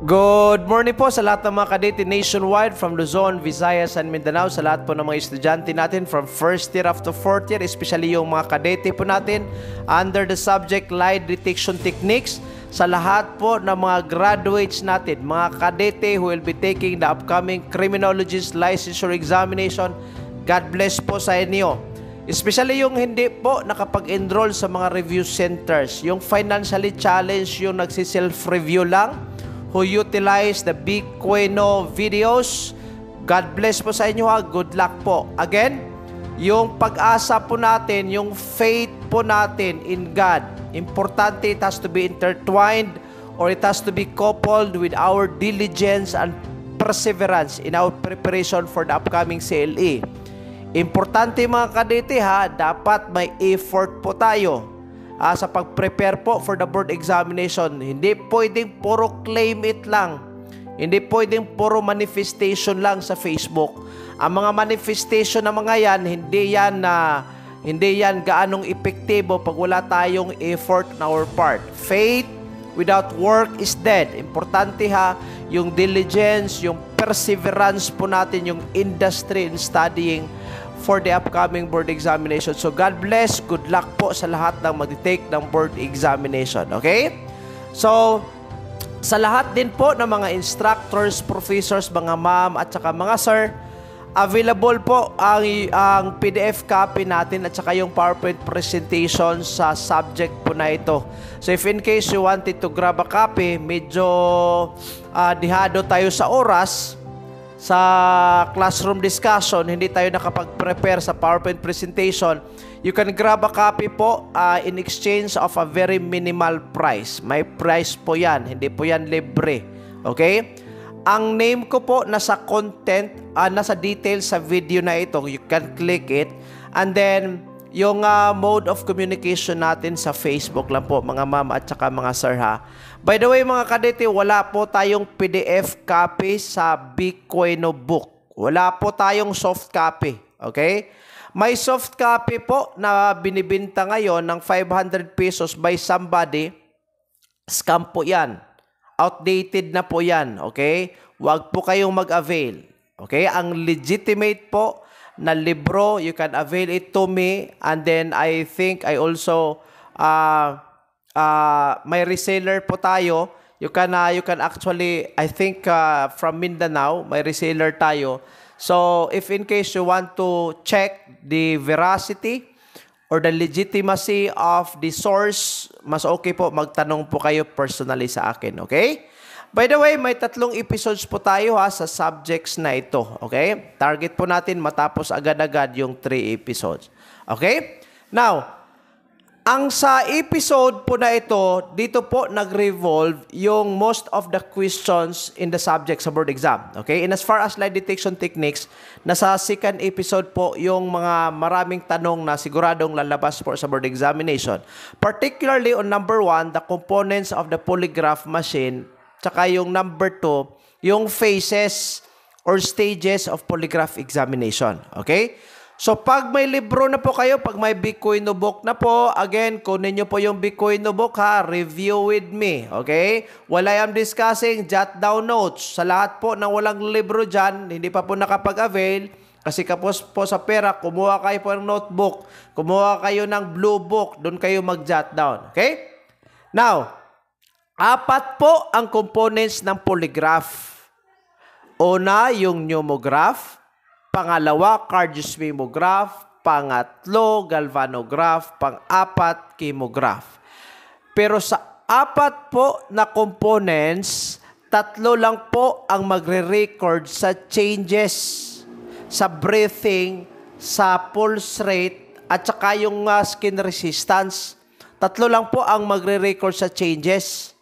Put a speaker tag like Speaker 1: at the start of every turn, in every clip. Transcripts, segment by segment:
Speaker 1: Good morning po sa lahat ng mga kadete nationwide from Luzon, Visayas, and Mindanao. Sa lahat po ng mga estudyante natin from first year up to fourth year, especially yung mga kadete po natin under the subject lie detection techniques. Sa lahat po ng mga graduates natin, mga kadete who will be taking the upcoming criminologist licensure examination, God bless po sa inyo. Especially yung hindi po nakapag-enroll sa mga review centers, yung financially challenged, yung nagsi-self-review lang, who utilize the Big Queno videos. God bless po sa inyo ha. Good luck po. Again, yung pag-asa po natin, yung faith po natin in God, importante, it has to be intertwined or it has to be coupled with our diligence and perseverance in our preparation for the upcoming CLE. Importante mga kadete ha, dapat may effort po tayo sa pag-prepare po for the board examination. Hindi pwedeng puro claim it lang. Hindi pwedeng puro manifestation lang sa Facebook. Ang mga manifestation na mga yan, hindi yan gaanong epektibo pag wala tayong effort na our part. Faith without work is dead. Importante ha, yung diligence, yung perseverance po natin, yung industry in studying for the upcoming board examination. So God bless, good luck po sa lahat ng mag-take ng board examination. Okay? So, sa lahat din po ng mga instructors, professors, mga ma'am at saka mga sir, available po ang PDF copy natin at saka yung PowerPoint presentation sa subject po na ito. So if in case you wanted to grab a copy, medyo dihado tayo sa oras, sa classroom discussion, hindi tayo nakapag-prepare sa PowerPoint presentation, you can grab a copy po in exchange of a very minimal price. May price po yan, hindi po yan libre. Okay? Ang name ko po nasa content, nasa details sa video na ito. You can click it. And then, yung mode of communication natin sa Facebook lang po, mga ma'am at saka mga sir ha. By the way, mga kadete, wala po tayong PDF copy sa Big Queno book. Wala po tayong soft copy. Okay? May soft copy po na binibinta ngayon ng 500 pesos by somebody. Scam po yan. Outdated na po yan. Okay? Huwag po kayong mag-avail. Okay? Ang legitimate po na libro, you can avail it to me. And then I think I also may reseller po tayo. You can actually, I think from Mindanao, may reseller tayo. So if in case you want to check the veracity or the legitimacy of the source, mas okay po magtanong po kayo personally sa akin, okay? By the way, may 3 episodes po tayo ha sa subjects na ito, okay? Target po natin matapos agad-agad yung 3 episodes. Okay? Now, ang sa episode po na ito, dito po nag-revolve yung most of the questions in the subject sa board exam. Okay? And as far as lie detection techniques, nasa second episode po yung mga maraming tanong na siguradong lalabas po sa board examination. Particularly on number 1, the components of the polygraph machine. Tsaka yung number 2, yung phases or stages of polygraph examination. Okay? So, pag may libro na po kayo, pag may Big Queno book na po, again, kunin nyo po yung Big Queno book ha, review with me, okay? While I am discussing, jot down notes. Sa lahat po ng walang libro dyan, hindi pa po nakapag-avail, kasi kapos po sa pera, kumuha kayo po ng notebook, kumuha kayo ng blue book, doon kayo mag-jot down, okay? Now, 4 po ang components ng polygraph. Una, yung pneumograph. Pangalawa, cardiosmimograph. Pangatlo, galvanograph. Pang-4, chemograph. Pero sa 4 po na components, 3 lang po ang magre-record sa changes sa breathing, sa pulse rate, at saka yung skin resistance. 3 lang po ang magre-record sa changes.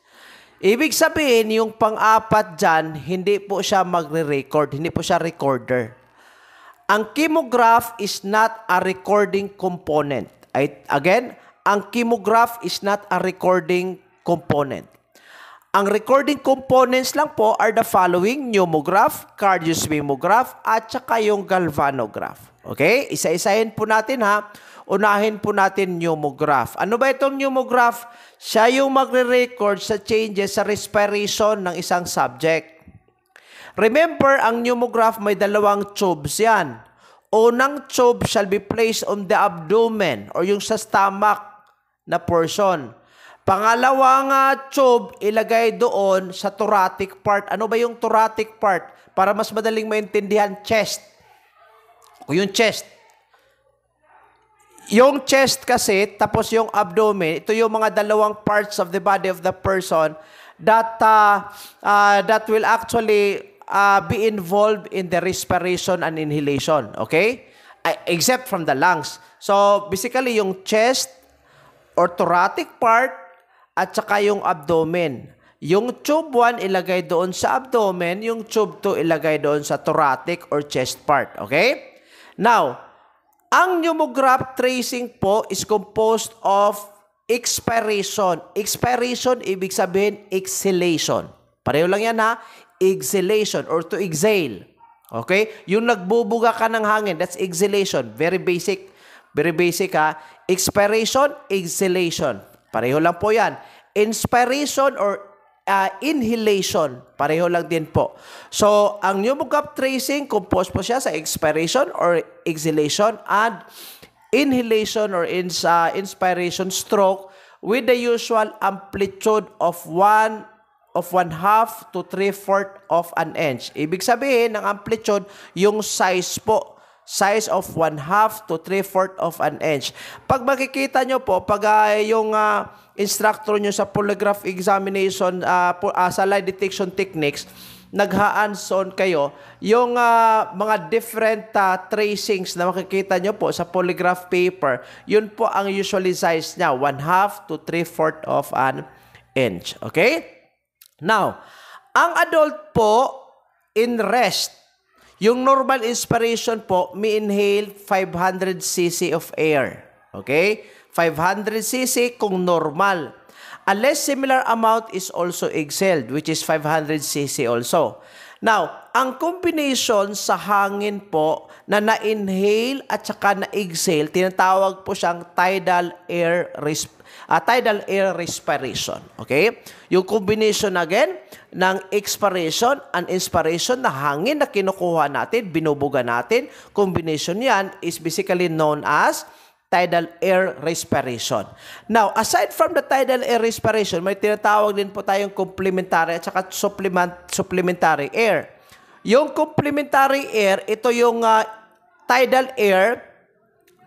Speaker 1: Ibig sabihin, yung pang-4 dyan, hindi po siya magre-record, hindi po siya recorder. Ang chemograph is not a recording component. Again, ang chemograph is not a recording component. Ang recording components lang po are the following: pneumograph, cardiosmimograph, at saka yung galvanograph. Okay? Isa-isahin po natin ha. Unahin po natin pneumograph. Ano ba itong pneumograph? Siya yung magre-record sa changes sa respiration ng isang subject. Remember, ang pneumograph may dalawang tubes yan. Unang tube shall be placed on the abdomen or yung sa stomach na portion. Pangalawang tube, ilagay doon sa thoracic part. Ano ba yung thoracic part? Para mas madaling maintindihan, chest. O yung chest. Yung chest kasi, tapos yung abdomen, ito yung mga dalawang parts of the body of the person that will actually be involved in the respiration and inhalation. Okay? Except from the lungs. So, basically, yung chest or thoracic part, at saka yung abdomen. Yung tube 1 ilagay doon sa abdomen, yung tube 2 ilagay doon sa thoracic or chest part. Okay? Now, ang pneumograph tracing po is composed of expiration. Expiration, ibig sabihin, exhalation. Pareho lang yan ha. Exhalation or to exhale. Okay? Yung nagbubuga ka ng hangin, that's exhalation. Very basic. Very basic ha. Expiration, exhalation. Pareho lang po yan. Inspiration or inhalation. Pareho lang din po. So, ang pneumograph tracing, composed po siya sa expiration or exhalation and inhalation or inspiration stroke with the usual amplitude of 1/2 to 3/4 of an inch. Ibig sabihin, ng amplitude, yung size po. Size of 1/2 to 3/4 of an inch. Pag makikita nyo po, pag yung instructor nyo sa polygraph examination, sa lie detection techniques, nag-hands-on kayo, yung mga different tracings na makikita nyo po sa polygraph paper, yun po ang usually size niya, 1/2 to 3/4 of an inch. Okay? Now, ang adult po, in rest, yung normal inspiration po, may inhale 500 cc of air. Okay? 500 cc kung normal. A less similar amount is also exhaled, which is 500 cc also. Now, ang combination sa hangin po na na-inhale at saka na-exhale, tinatawag po siyang tidal air respiration. Okay? Yung combination again ng expiration and inspiration na hangin na kinukuha natin, binubuga natin, combination yan is basically known as tidal air respiration. Now, aside from the tidal air respiration, may tinatawag din po tayong complementary at saka supplementary air. Yung complementary air, ito yung tidal air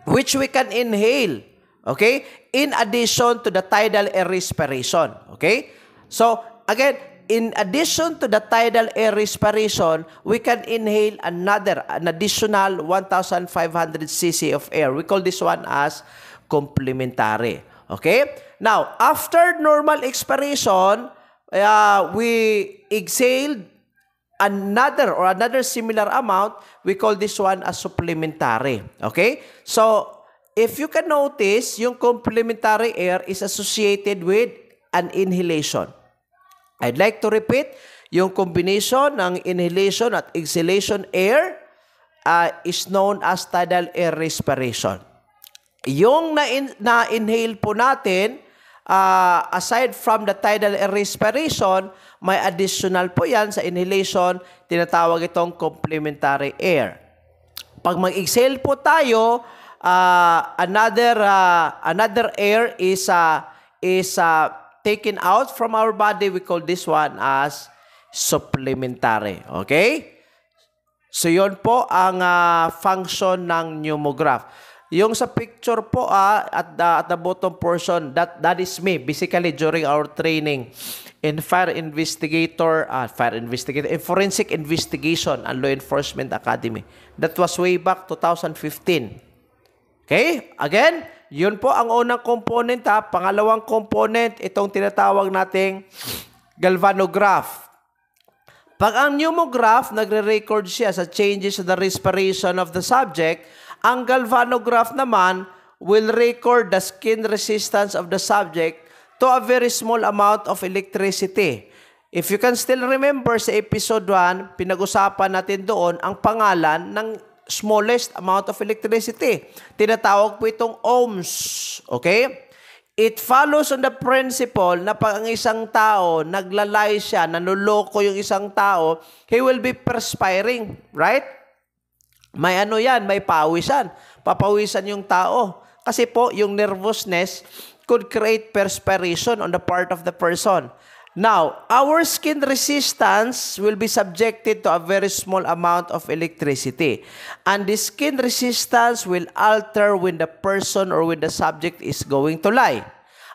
Speaker 1: which we can inhale. Okay? In addition to the tidal air respiration. Okay? So, again, in addition to the tidal air respiration, we can inhale an additional 1,500 cc of air. We call this one as complementary. Okay? Now, after normal expiration, we exhaled another similar amount. We call this one as supplementary. Okay? So, if you can notice, yung complementary air is associated with an inhalation. I'd like to repeat, yung combination ng inhalation at exhalation air is known as tidal air respiration. Yung na-inhale po natin, aside from the tidal air respiration, may additional po yan sa inhalation, tinatawag itong complementary air. Pag mag-exhale po tayo, another air is taken out from our body. We call this one as supplementary. Okay? So, yun po ang function ng pneumograph. Yung sa picture po at the bottom portion, that is me basically during our training in forensic investigation and law enforcement academy. That was way back 2015. Okay? Again, yun po ang unang component ha. Pangalawang component, itong tinatawag nating galvanograph. Pag ang pneumograph, nagre-record siya sa changes in the respiration of the subject, ang galvanograph naman will record the skin resistance of the subject to a very small amount of electricity. if you can still remember sa episode 1, pinag-usapan natin doon ang pangalan ng smallest amount of electricity. Tinatawag po itong ohms. Okay? It follows on the principle na pag ang isang tao, naglalay siya, nanuloko yung isang tao, he will be perspiring. Right? May ano yan, may pawisan. Papawisan yung tao. Kasi po, yung nervousness could create perspiration on the part of the person. Now, our skin resistance will be subjected to a very small amount of electricity. And the skin resistance will alter when the person or when the subject is going to lie.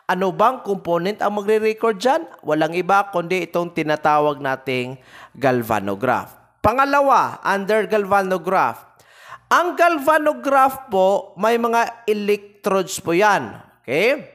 Speaker 1: Ano bang component ang magre-record dyan? Walang iba kundi itong tinatawag nating galvanograph. Pangalawa, under galvanograph. Ang galvanograph po, may mga electrodes po yan. Okay?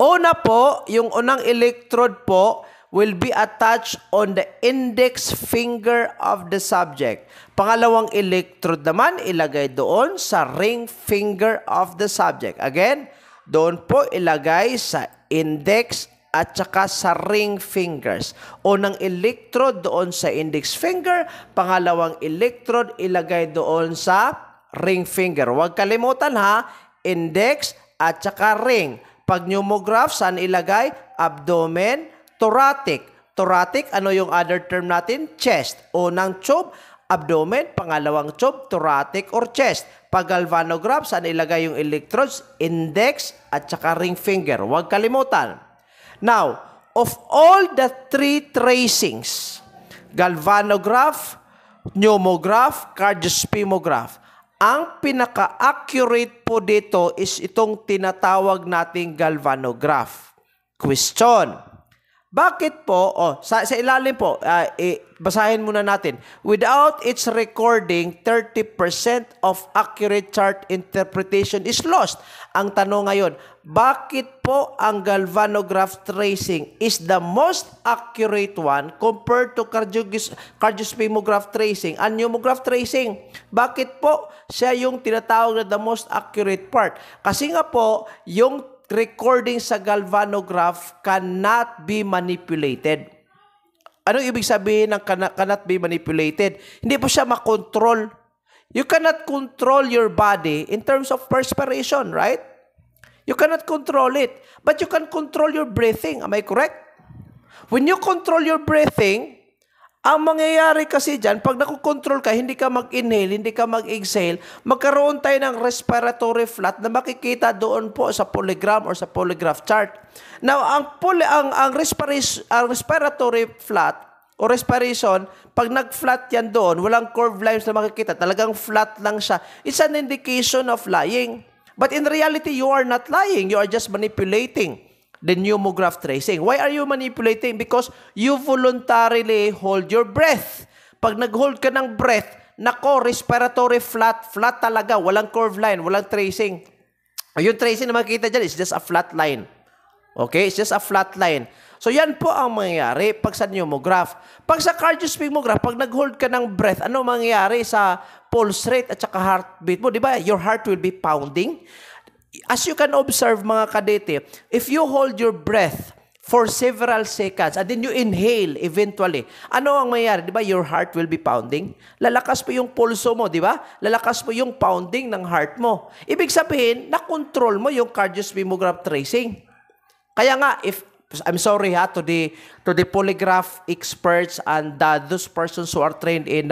Speaker 1: Una po, yung unang electrode po will be attached on the index finger of the subject. Pangalawang electrode naman, ilagay doon sa ring finger of the subject. Again, doon po ilagay sa index at saka sa ring fingers. Unang electrode doon sa index finger, pangalawang electrode ilagay doon sa ring finger. Huwag kalimutan ha, index at saka ring. Pag pneumograph, saan ilagay? Abdomen, thoracic. Thoracic, ano yung other term natin? Chest. Unang tube, abdomen. Pangalawang tube, thoracic or chest. Pag galvanograph, saan ilagay yung electrodes? Index at saka ring finger. Huwag kalimutan. Now, of all the three tracings, galvanograph, pneumograph, cardiospimograph, ang pinaka-accurate po dito is itong tinatawag nating galvanograph. Question. Bakit po, sa ilalim po, basahin muna natin. Without its recording, 30% of accurate chart interpretation is lost. Ang tanong ngayon, bakit po ang galvanograph tracing is the most accurate one compared to cardiospimograph tracing and pneumograph tracing? Bakit po siya yung tinatawag na the most accurate part? Kasi nga po, yung recording sa galvanograph cannot be manipulated. Anong ibig sabihin ng cannot be manipulated? Hindi po siya makontrol. You cannot control your body in terms of perspiration, right? You cannot control it. But you can control your breathing. Am I correct? When you control your breathing, ang mangyayari kasi dyan, pag nakukontrol ka, hindi ka mag-inhale, hindi ka mag-exhale, magkaroon tayo ng respiratory flat na makikita doon po sa polygram or sa polygraph chart. Now, ang respiratory flat o respiration, pag nag-flat yan doon, walang curved lines na makikita, talagang flat lang siya. It's an indication of lying. But in reality, you are not lying. You are just manipulating the pneumograph tracing. Why are you manipulating? Because you voluntarily hold your breath. Pag nag-hold ka ng breath, nako, respiratory flat talaga. Walang curved line, walang tracing. Yung tracing na makikita dyan is just a flat line. Okay? It's just a flat line. So yan po ang mangyayari pag sa pneumograph. Pag sa cardiospimograph, pag nag-hold ka ng breath, ano mangyayari sa pulse rate at saka heartbeat mo? Di ba? Your heart will be pounding. As you can observe, mga kadete, if you hold your breath for several seconds and then you inhale eventually, ano ang mangyayari? Di ba? Your heart will be pounding. Lalakas po yung pulso mo, di ba? Lalakas po yung pounding ng heart mo. Ibig sabihin, na-control mo yung cardiospimograph tracing. Kaya nga, I'm sorry to the polygraph experts and those persons who are trained in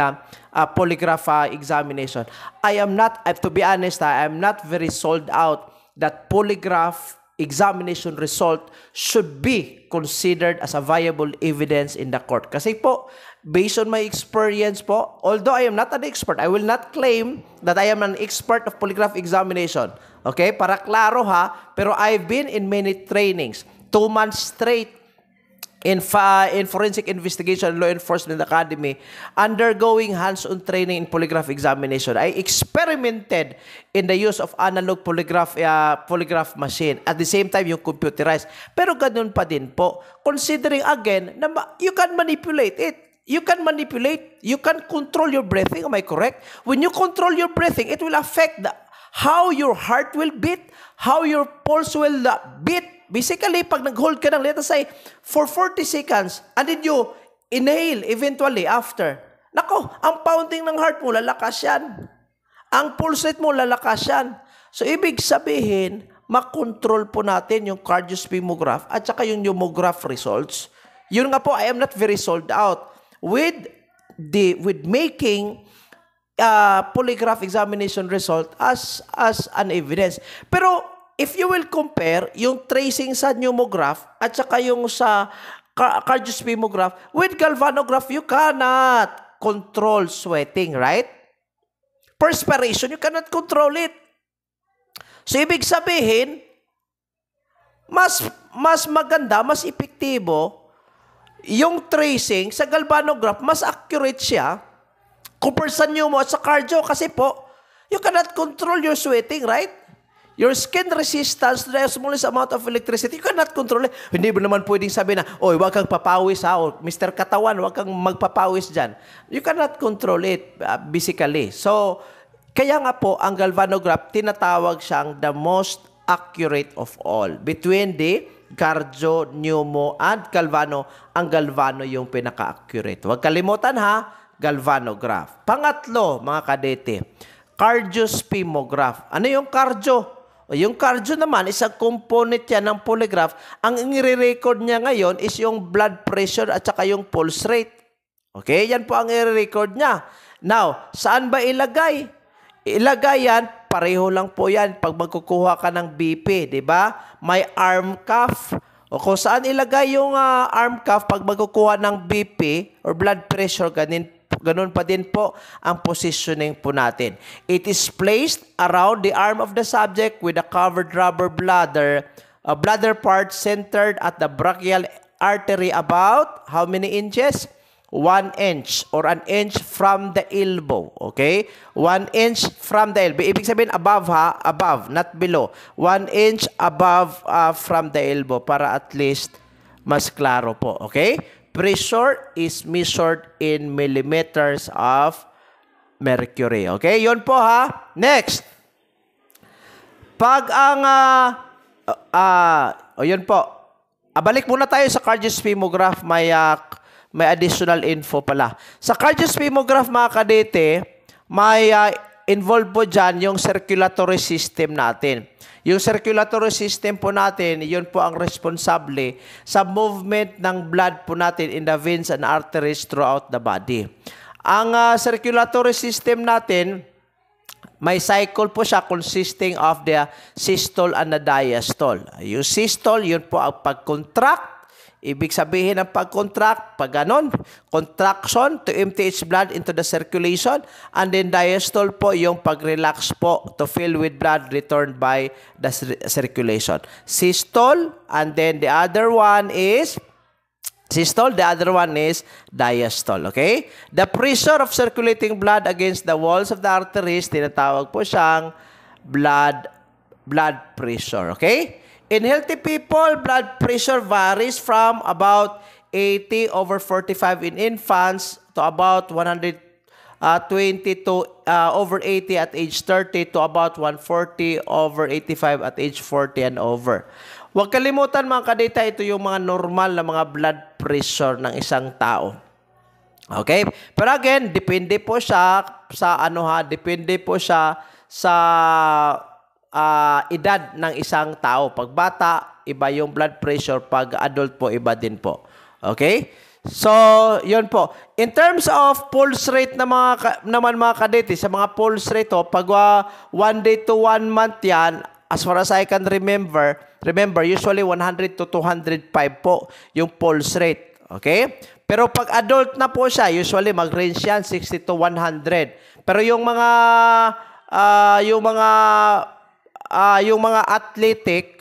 Speaker 1: polygraph examination. To be honest, I am not very sold out that polygraph examination result should be considered as a viable evidence in the court. Kasi po, based on my experience po, although I am not an expert, I will not claim that I am an expert of polygraph examination. Okay? Para klaro pero I've been in many trainings. 2 months straight in Forensic Investigation and Law Enforcement Academy, undergoing hands-on training in polygraph examination. I experimented in the use of analog polygraph machine. At the same time, yung computerized. Pero ganun pa din po. Considering again, na you can manipulate it. You can manipulate. You can control your breathing. Am I correct? When you control your breathing, it will affect how your heart will beat, how your pulse will beat, Basically, pag nag-hold ka ng, let us say, for 40 seconds, and then you inhale eventually after. Nako, ang pounding ng heart mo, lalakas yan. Ang pulse rate mo, lalakas yan. So, ibig sabihin, makontrol po natin yung cardiosphingograph at saka yung pneumograph results. Yun nga po, I am not very sold out with making polygraph examination result as an evidence. Pero, if you will compare yung tracing sa pneumograph at saka yung sa cardiosphingograph with galvanograph, you cannot control sweating, right? Perspiration, you cannot control it. So, ibig sabihin, mas maganda, mas epektibo, yung tracing sa galvanograph, mas accurate siya compare sa pneumo at sa cardio kasi po, you cannot control your sweating, right? Your skin resistance to the smallest amount of electricity, you cannot control it. Hindi mo naman pwedeng sabihin na, oy, huwag kang papawis ha, o Mr. Katawan, huwag kang magpapawis dyan. You cannot control it basically. So, kaya nga po, ang galvanograph, tinatawag siyang the most accurate of all. Between the cardio, pneumo, and galvano, ang galvano yung pinaka-accurate. Huwag kalimutan ha, galvanograph. Pangatlo, mga kadete, cardiosphingograph. Ano yung cardio? Yung cardio naman, isang component yan ng polygraph. Ang i-record niya ngayon is yung blood pressure at saka yung pulse rate. Okay? Yan po ang i-record niya. Now, saan ba ilagay? Ilagay yan, pareho lang po yan pag magkukuha ka ng BP, di ba? May arm cuff. O kung saan ilagay yung arm cuff pag magkukuha ng BP or blood pressure, ganun pa din po ang positioning po natin. It is placed around the arm of the subject with a covered rubber bladder, a bladder part centered at the brachial artery about how many inches? 1 inch or an inch from the elbow. Okay? 1 inch from the elbow. Ibig sabihin above ha? Above, not below. 1 inch above from the elbow para at least mas klaro po. Okay? Pressure is measured in millimeters of mercury. Okay? Yun po ha. Next. Pag ang yun po. Balik muna tayo sa cardiosphingograph. May additional info pala. Sa cardiosphingograph, mga kadete, may involved po dyan yung circulatory system natin. Yung circulatory system po natin, yun po ang responsable sa movement ng blood po natin in the veins and arteries throughout the body. Ang circulatory system natin, may cycle po siya consisting of the systole and the diastole. Yung systole, yun po ang pag-contract. Ibig sabihin ng pag-contract, pag ganon, contraction to empty its blood into the circulation, and then diastole po yung pag-relax po to fill with blood returned by the circulation. Systole, and then the other one is systole, the other one is diastole, okay? The pressure of circulating blood against the walls of the arteries, tinatawag po siyang blood pressure, okay? In healthy people, blood pressure varies from about 80/45 in infants to about 120 to over 80 at age 30 to about 140/85 at age 40 and over. Huwag kalimutan mga kadeta, ito yung mga normal na mga blood pressure ng isang tao. Okay? Pero again, depende po siya sa depende po siya sa edad ng isang tao. Pag bata, iba yung blood pressure. Pag adult po, iba din po. Okay? So, yun po. In terms of pulse rate na mga kadete, sa mga pulse rate, pag 1 day to 1 month yan, as far as I can remember, usually 100 to 205 po yung pulse rate. Okay? Pero pag adult na po siya, usually mag-range yan 60 to 100. Pero yung mga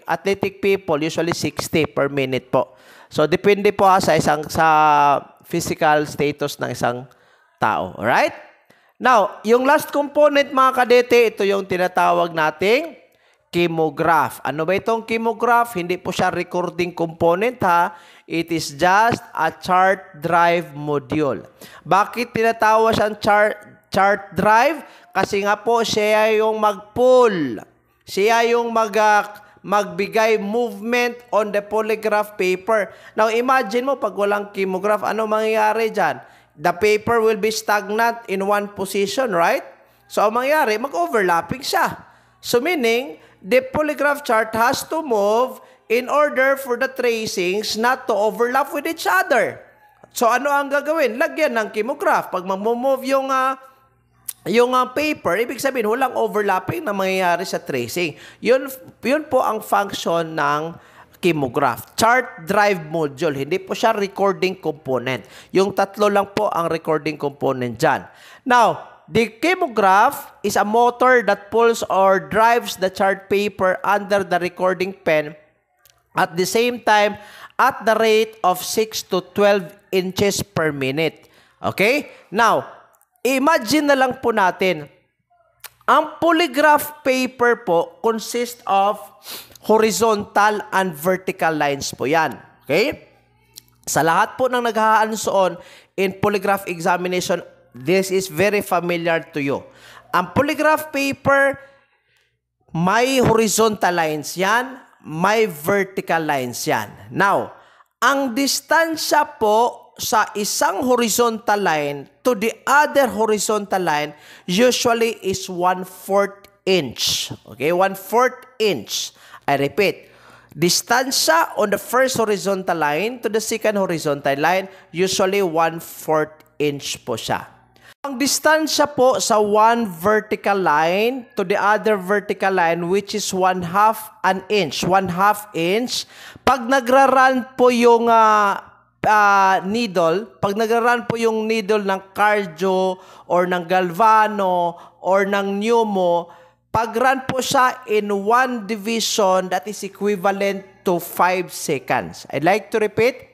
Speaker 1: athletic people, usually 60 per minute po. So, depende po sa physical status ng isang tao. Alright? Now, yung last component, mga kadete, ito yung tinatawag nating chemograph. Ano ba itong chemograph? Hindi po siya recording component ha. It is just a chart drive module. Bakit tinatawag siyang chart drive? Kasi nga po, siya yung mag-pull. Siya yung magbigay movement on the polygraph paper. Now, imagine mo, pag walang chemograph, ano mangyayari dyan? The paper will be stagnant in one position, right? So, ang mangyayari, mag-overlapping siya. So, meaning, the polygraph chart has to move in order for the tracings not to overlap with each other. So, ano ang gagawin? Lagyan ng chemograph. Pag mag-move yung paper, ibig sabihin, walang overlapping na mangyayari sa tracing. Yun po ang function ng chemograph. Chart drive module. Hindi po siya recording component. Yung tatlo lang po ang recording component dyan. Now, the chemograph is a motor that pulls or drives the chart paper under the recording pen at the same time at the rate of 6 to 12 inches per minute. Okay? Now, imagine na lang po natin, ang polygraph paper po consists of horizontal and vertical lines po yan. Okay? Sa lahat po ng naghahands-on in polygraph examination, this is very familiar to you. Ang polygraph paper, may horizontal lines yan, may vertical lines yan. Now, ang distansya po sa isang horizontal line to the other horizontal line usually is 1/4 inch. Okay, 1/4 inch. I repeat, distansya on the first horizontal line to the second horizontal line, usually 1/4 inch po siya. Ang distansya po sa one vertical line to the other vertical line, which is 1/2 inch, 1/2 inch, pag nagra-run po yung needle, pag nagra-run po yung needle ng cardio or ng galvano or ng pneumo, pag-run po siya in one division, that is equivalent to 5 seconds. I'd like to repeat.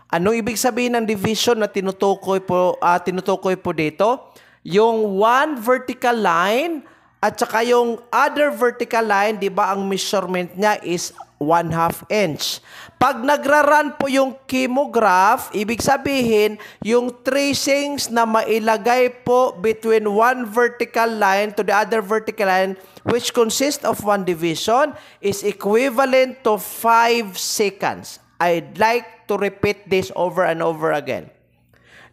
Speaker 1: Anong ibig sabihin ng division na tinutukoy po dito? Yung one vertical line at saka yung other vertical line, di ba ang measurement niya is 1/2 inch. Pag nagra-run po yung chemograph, ibig sabihin, yung tracings na mailagay po between one vertical line to the other vertical line, which consists of one division, is equivalent to 5 seconds. I'd like to repeat this over and over again.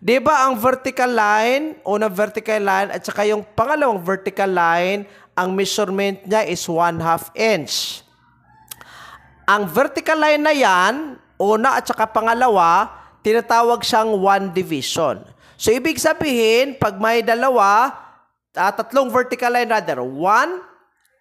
Speaker 1: Di ba ang vertical line, unang vertical line, at saka yung pangalawang vertical line, ang measurement niya is 1/2 inch. Ang vertical line na yan, una at saka pangalawa, tinatawag siyang one division. So, ibig sabihin, pag may tatlong vertical line rather, 1,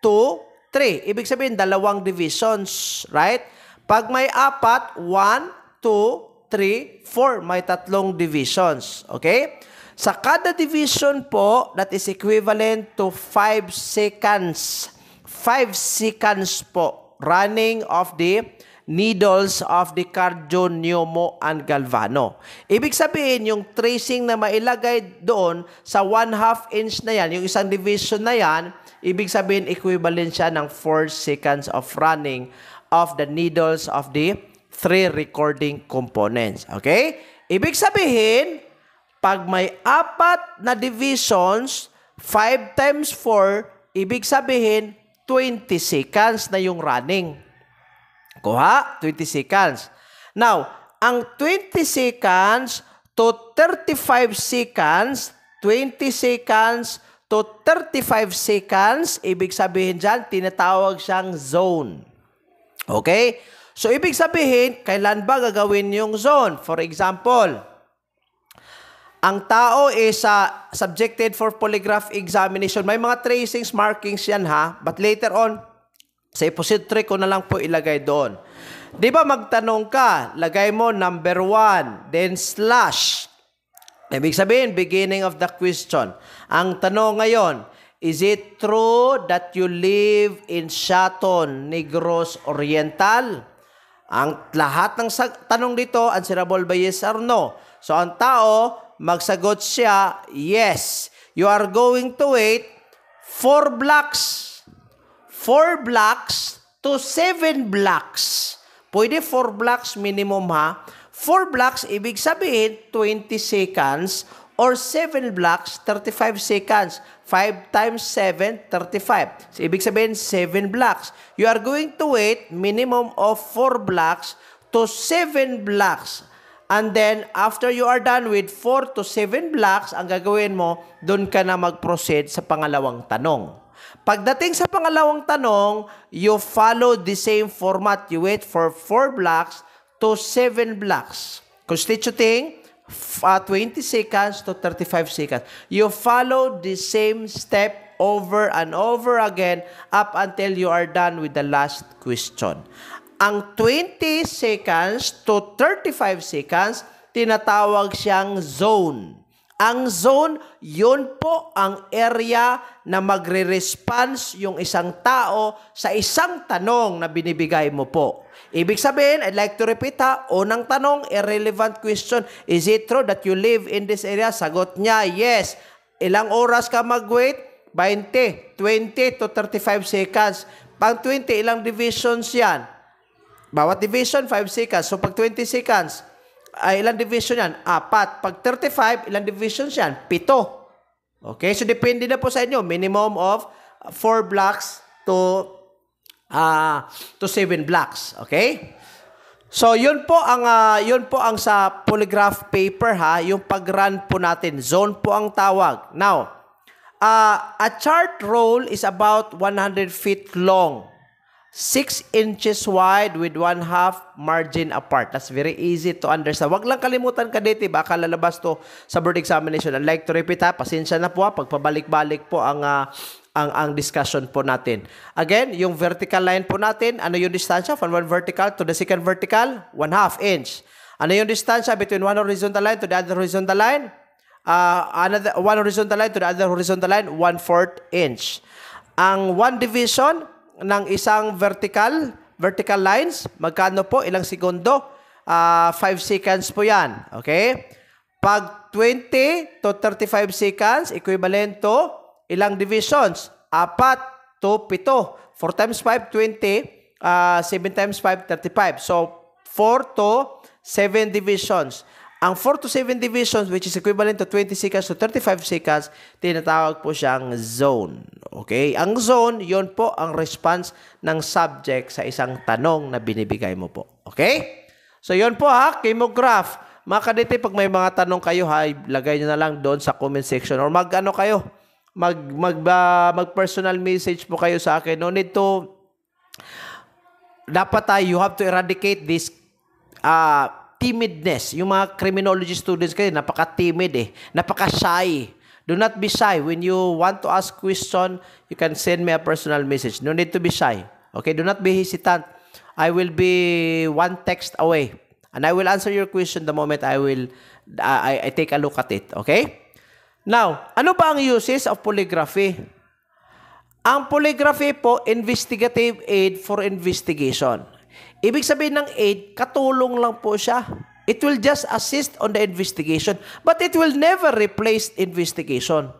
Speaker 1: 2, 3. Ibig sabihin, dalawang divisions, right? Pag may 4, 1, 2, 3, 4. May tatlong divisions. Okay? Sa kada division po, that is equivalent to 5 seconds. 5 seconds po running of the needles of the cardio, pneumo, and galvano. Ibig sabihin, yung tracing na mailagay doon sa 1/2 inch na yan, yung isang division na yan, ibig sabihin, equivalent siya ng 4 seconds of running of the needles of the 3 recording components. Okay? Ibig sabihin, pag may 4 na divisions, 5 times 4, ibig sabihin, 20 seconds na yung running. Kuha? 20 seconds. Now, ang 20 seconds to 35 seconds, 20 seconds to 35 seconds, ibig sabihin dyan, tinatawag siyang zone. Okay? So, ibig sabihin, kailan ba gagawin yung zone? For example, ang tao is subjected for polygraph examination. May mga tracings, markings yan ha. But later on, sa episode 3 ko na lang po ilagay doon. Di ba magtanong ka, lagay mo number 1, then slash. Ibig sabihin, beginning of the question. Ang tanong ngayon, is it true that you live in Chaton, Negros Oriental? Ang lahat ng tanong dito, answerable by yes or no. So, ang tao, magsagot siya, yes. You are going to wait 4 blocks. 4 blocks to 7 blocks. Pwede 4 blocks minimum ha. 4 blocks, ibig sabihin 20 seconds or 7 blocks, 35 seconds. 5 times 7, 35. So, ibig sabihin, 7 blocks. You are going to wait minimum of 4 blocks to 7 blocks. And then, after you are done with 4 to 7 blocks, ang gagawin mo, doon ka na mag-proceed sa pangalawang tanong. Pagdating sa pangalawang tanong, you follow the same format. You wait for 4 blocks to 7 blocks, constituting 20 seconds to 35 seconds. You follow the same step over and over again up until you are done with the last question. Ang 20 seconds to 35 seconds, tinatawag siyang zone. Ang zone, yun po ang area na magre-response yung isang tao sa isang tanong na binibigay mo po. Ibig sabihin, I'd like to repeat ha, unang tanong, irrelevant question. Is it true that you live in this area? Sagot niya, yes. Ilang oras ka mag-wait? 20, 20 to 35 seconds. Pang 20, ilang divisions yan? Bawat division, 5 seconds. So, pag 20 seconds, ilang division yan? 4. Pag 35, ilang divisions yan? 7. Okay? So, depende na po sa inyo. Minimum of 4 blocks to 7 blocks. Okay? So, yun po ang sa polygraph paper ha, yung pag-run po natin. Zone po ang tawag. Now, a chart roll is about 100 feet long. 6 inches wide with 1/2 margin apart. That's very easy to understand. Wag lang kalimutan kadete, baka lalabas to sa board examination. I'd like to repeat ha, pasensya na po ha, pagpabalik-balik po ang discussion po natin. Again, yung vertical line po natin, ano yung distansya from one vertical to the second vertical? 1/2 inch. Ano yung distansya between one horizontal line to the other horizontal line? One horizontal line to the other horizontal line, 1/4 inch. Ang one division ng isang vertical lines, magkano po? Ilang segundo? 5 seconds po yan. Okay? Pag 20 to 35 seconds, equivalent to ilang divisions? 4 to 7. 4 times 5, 20. 7 times 5, 35. So, 4 to 7 divisions. Ang 4 to 7 divisions, which is equivalent to 20 seconds to 35 seconds, tinatawag po siyang zone. Okay? Ang zone, yon po ang response ng subject sa isang tanong na binibigay mo po. Okay? So, yon po ha, chemograph. Mga kadete, pag may mga tanong kayo ha, lagay nyo na lang doon sa comment section or mag-ano kayo, mag-personal message po kayo sa akin. No need to, dapat you have to eradicate this timidness. Yung mga criminology students kayo, napaka-timid napaka-shy. Do not be shy. When you want to ask question, you can send me a personal message. No need to be shy. Okay? Do not be hesitant. I will be one text away. And I will answer your question the moment I take a look at it. Okay? Now, ano ba ang uses of polygraphy? Ang polygraphy po, investigative aid for investigation. Ibig sabihin ng aid, katulong lang po siya. It will just assist on the investigation, but it will never replace investigation.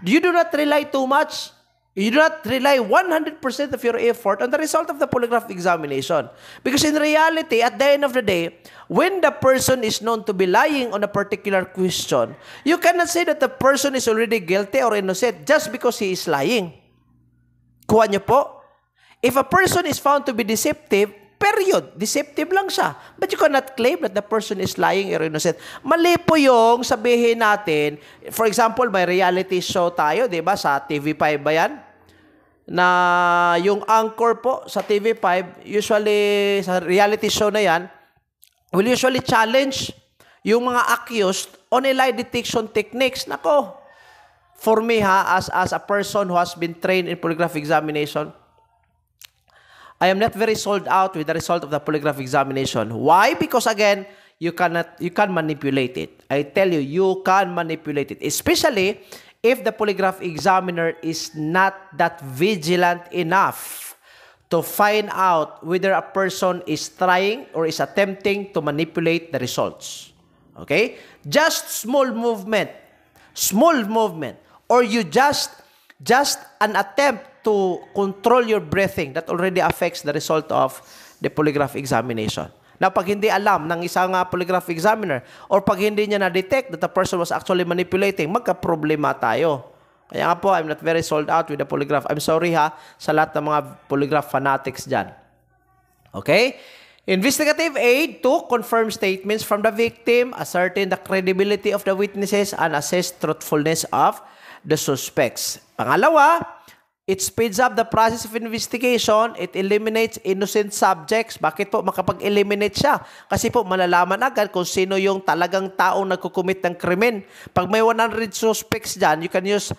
Speaker 1: You do not rely too much. You do not rely 100% of your effort on the result of the polygraph examination. Because in reality, at the end of the day, when the person is known to be lying on a particular question, you cannot say that the person is already guilty or innocent just because he is lying. Kuha niyo po? If a person is found to be deceptive, period. Deceptive lang siya. But you cannot claim that the person is lying or innocent. Mali po yung sabihin natin, for example, may reality show tayo, di ba? Sa TV5 ba yan? Na yung anchor po sa TV5, usually sa reality show na yan, will usually challenge yung mga accused on a lie detection techniques. Nako, for me ha, as a person who has been trained in polygraph examination, I am not very sold out with the result of the polygraph examination. Why? Because again, you can manipulate it. I tell you, you can manipulate it. Especially if the polygraph examiner is not that vigilant enough to find out whether a person is trying or is attempting to manipulate the results. Okay? Just small movement, or you just an attempt to control your breathing that already affects the result of the polygraph examination. Now, pag hindi alam ng isang polygraph examiner or pag hindi niya na-detect that the person was actually manipulating, magka-problema tayo. Kaya nga po, I'm not very sold out with the polygraph. I'm sorry ha, sa lahat ng mga polygraph fanatics dyan. Okay? Investigative aid to confirm statements from the victim, ascertain the credibility of the witnesses, and assess truthfulness of the suspects. Pangalawa, it speeds up the process of investigation. It eliminates innocent subjects. Bakit po makapag-eliminate siya? Kasi po malalaman agad kung sino yung talagang taong nagkukumit ng krimen. Pag may 100 suspects dyan, you can use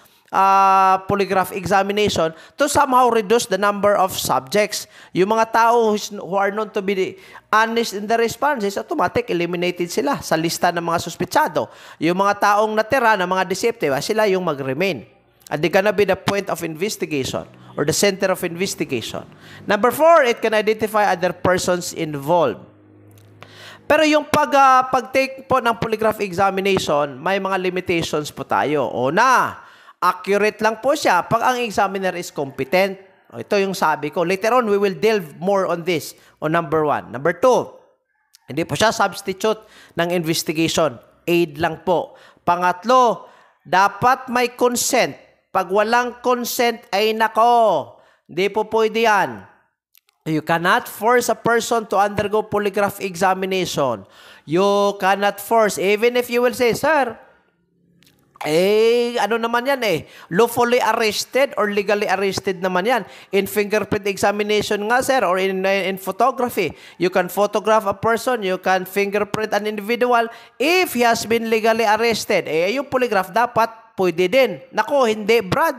Speaker 1: polygraph examination to somehow reduce the number of subjects. Yung mga tao who are known to be honest in the responses, automatic eliminated sila sa lista ng mga suspetsado. Yung mga taong natira na mga deceptive, sila yung mag-remain. And they're gonna be the point of investigation or the center of investigation. Number 4, it can identify other persons involved. Pero yung pag-take po ng polygraph examination, may mga limitations po tayo. Una, accurate lang po siya pag ang examiner is competent. Ito yung sabi ko. Later on, we will delve more on this on number 1. Number 2, hindi po siya substitute ng investigation. Aid lang po. Pangatlo, dapat may consent. Pag walang consent, ay nako, hindi po pwede yan. You cannot force a person to undergo polygraph examination. You cannot force, even if you will say, sir, ano naman yan lawfully arrested or legally arrested naman yan. In fingerprint examination nga, sir, or in photography, you can photograph a person, you can fingerprint an individual if he has been legally arrested. Yung polygraph dapat pwede din. Nako, hindi, Brad.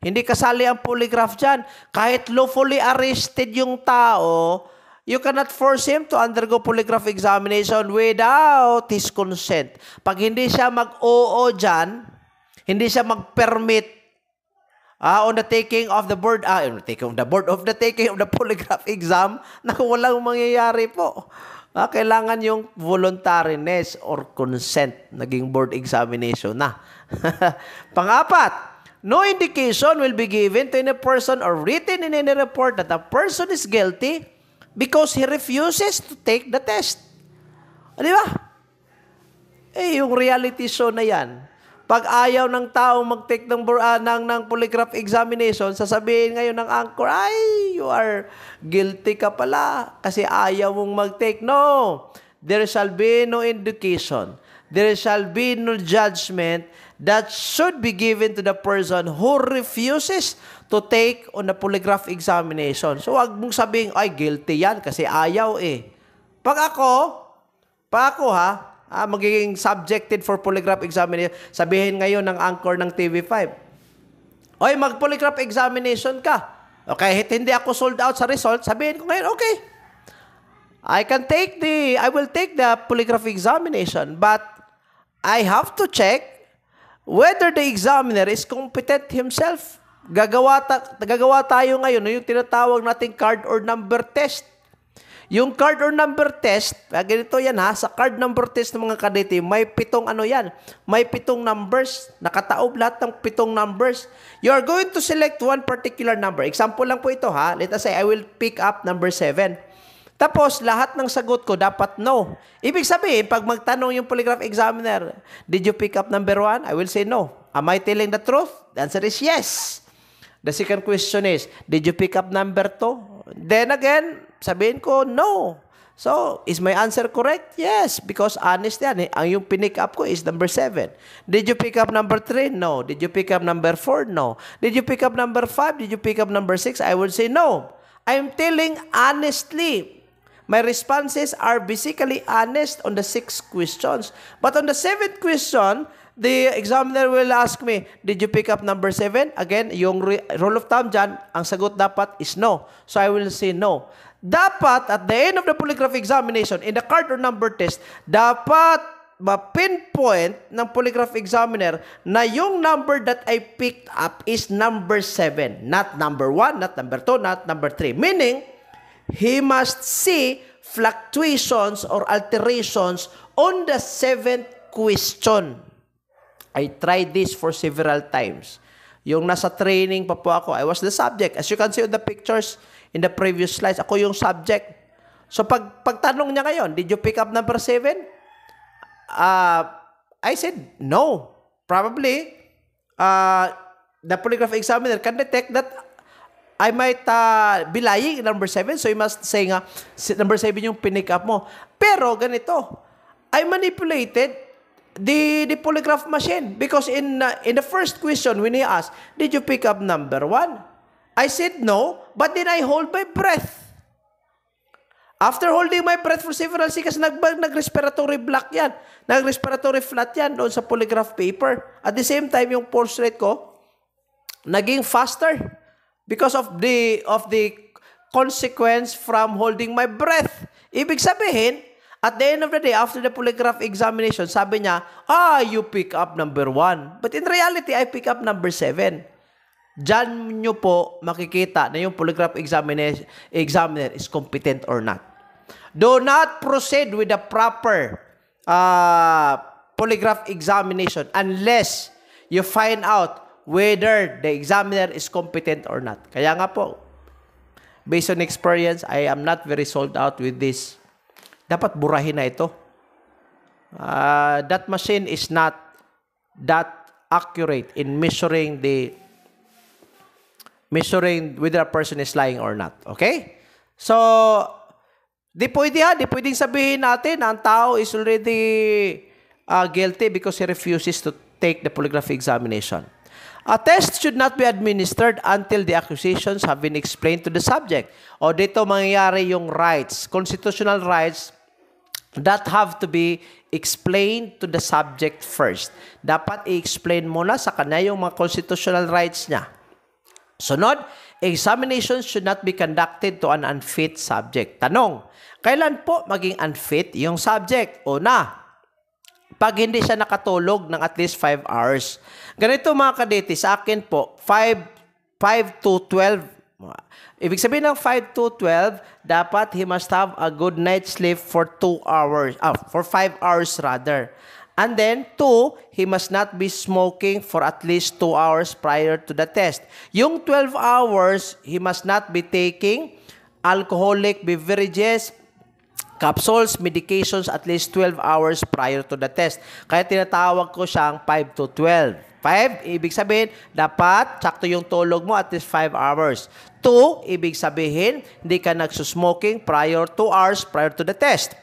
Speaker 1: Hindi kasali ang polygraph dyan. Kahit lawfully arrested yung tao, you cannot force him to undergo polygraph examination without his consent. Pag hindi siya mag-oo dyan, hindi siya mag-permit on the taking of the board, taking of the polygraph exam, na walang mangyayari po. Kailangan yung voluntariness or consent, naging board examination na. Pang-apat, no indication will be given to any person or written in any report that a person is guilty because he refuses to take the test. Di ba? Yung reality show na yan. Pag ayaw ng tao mag-take ng polygraph examination, sasabihin ngayon ng anchor, ay, you are guilty ka pala kasi ayaw mong mag-take. No, there shall be no indication. There shall be no judgment that should be given to the person who refuses to take on the polygraph examination. So, wag mong sabihin, ay, guilty yan kasi ayaw Pag ako magiging subjected for polygraph examination, sabihin ngayon ng anchor ng TV5, oy, mag-polygraph examination ka. Okay, hindi ako sold out sa result, sabihin ko ngayon, okay, I will take the polygraph examination, but I have to check whether the examiner is competent himself. Gagawa tayo ngayon yung tinatawag nating card or number test. Yung card or number test, ganito yan sa card number test ng mga kadete, may 7 may 7 numbers, nakataob lahat ng 7 numbers. You are going to select one particular number. Example lang po ito Let us say, I will pick up number 7. Tapos, lahat ng sagot ko dapat no. Ibig sabihin, pag magtanong yung polygraph examiner, did you pick up number 1? I will say no. Am I telling the truth? The answer is yes. The second question is, did you pick up number 2? Then again, sabihin ko, no. So, is my answer correct? Yes, because honest yan. Ang yung pinick up ko is number 7. Did you pick up number 3? No. Did you pick up number 4? No. Did you pick up number 5? Did you pick up number 6? I will say no. I'm telling honestly. My responses are basically honest on the 6 questions. But on the 7th question, the examiner will ask me, did you pick up number 7? Again, yung rule of thumb dyan, ang sagot dapat is no. So I will say no. Dapat, at the end of the polygraph examination, in the card or number test, dapat ma-pinpoint ng polygraph examiner na yung number that I picked up is number 7. Not number 1, not number 2, not number 3. Meaning, he must see fluctuations or alterations on the 7th question. I tried this for several times. Yung nasa training pa po ako, I was the subject. As you can see on the pictures in the previous slides, ako yung subject. So pagtanong niya ngayon, did you pick up number 7? I said, no. Probably, the polygraph examiner can detect that I might be lying in number 7. So, you must say nga, number 7 yung pinick up mo. Pero, ganito, I manipulated the polygraph machine because in the first question, when he asked, did you pick up number 1? I said no, but then I hold my breath. After holding my breath for several seconds, nag-respiratory block yan. Nag-respiratory flat yan doon sa polygraph paper. At the same time, yung pulse rate ko, naging faster. Because of the consequence from holding my breath. Ibig sabihin, at the end of the day, after the polygraph examination, sabi niya, you pick up number 1. But in reality, I pick up number 7. Diyan nyo po makikita na yung polygraph examiner is competent or not. Do not proceed with the proper polygraph examination unless you find out whether the examiner is competent or not. Kaya nga po, based on experience, I am not very sold out with this. Dapat burahin na ito. That machine is not that accurate in measuring whether a person is lying or not. Okay? So, di pwedeng sabihin natin na ang tao is already guilty because he refuses to take the polygraph examination. A test should not be administered until the accusations have been explained to the subject. O dito mangyayari yung rights, constitutional rights that have to be explained to the subject first. Dapat i-explain muna sa kanya yung mga constitutional rights niya. Sunod, examinations should not be conducted to an unfit subject. Tanong, kailan po maging unfit yung subject? Una, pag hindi siya nakatulog ng at least 5 hours. Ganito mga kadete, sa akin po, 5 to 12. Ibig sabihin ng 5 to 12, dapat he must have a good night's sleep for 2 hours, for 5 hours rather. And then, 2, he must not be smoking for at least 2 hours prior to the test. Yung 12 hours, he must not be taking alcoholic beverages, capsules, medications at least 12 hours prior to the test. Kaya tinatawag ko siyang 5 to 12. 5, ibig sabihin, dapat sakto yung tulog mo at least 5 hours. 2, ibig sabihin, hindi ka nagsusmoking 2 hours prior to the test.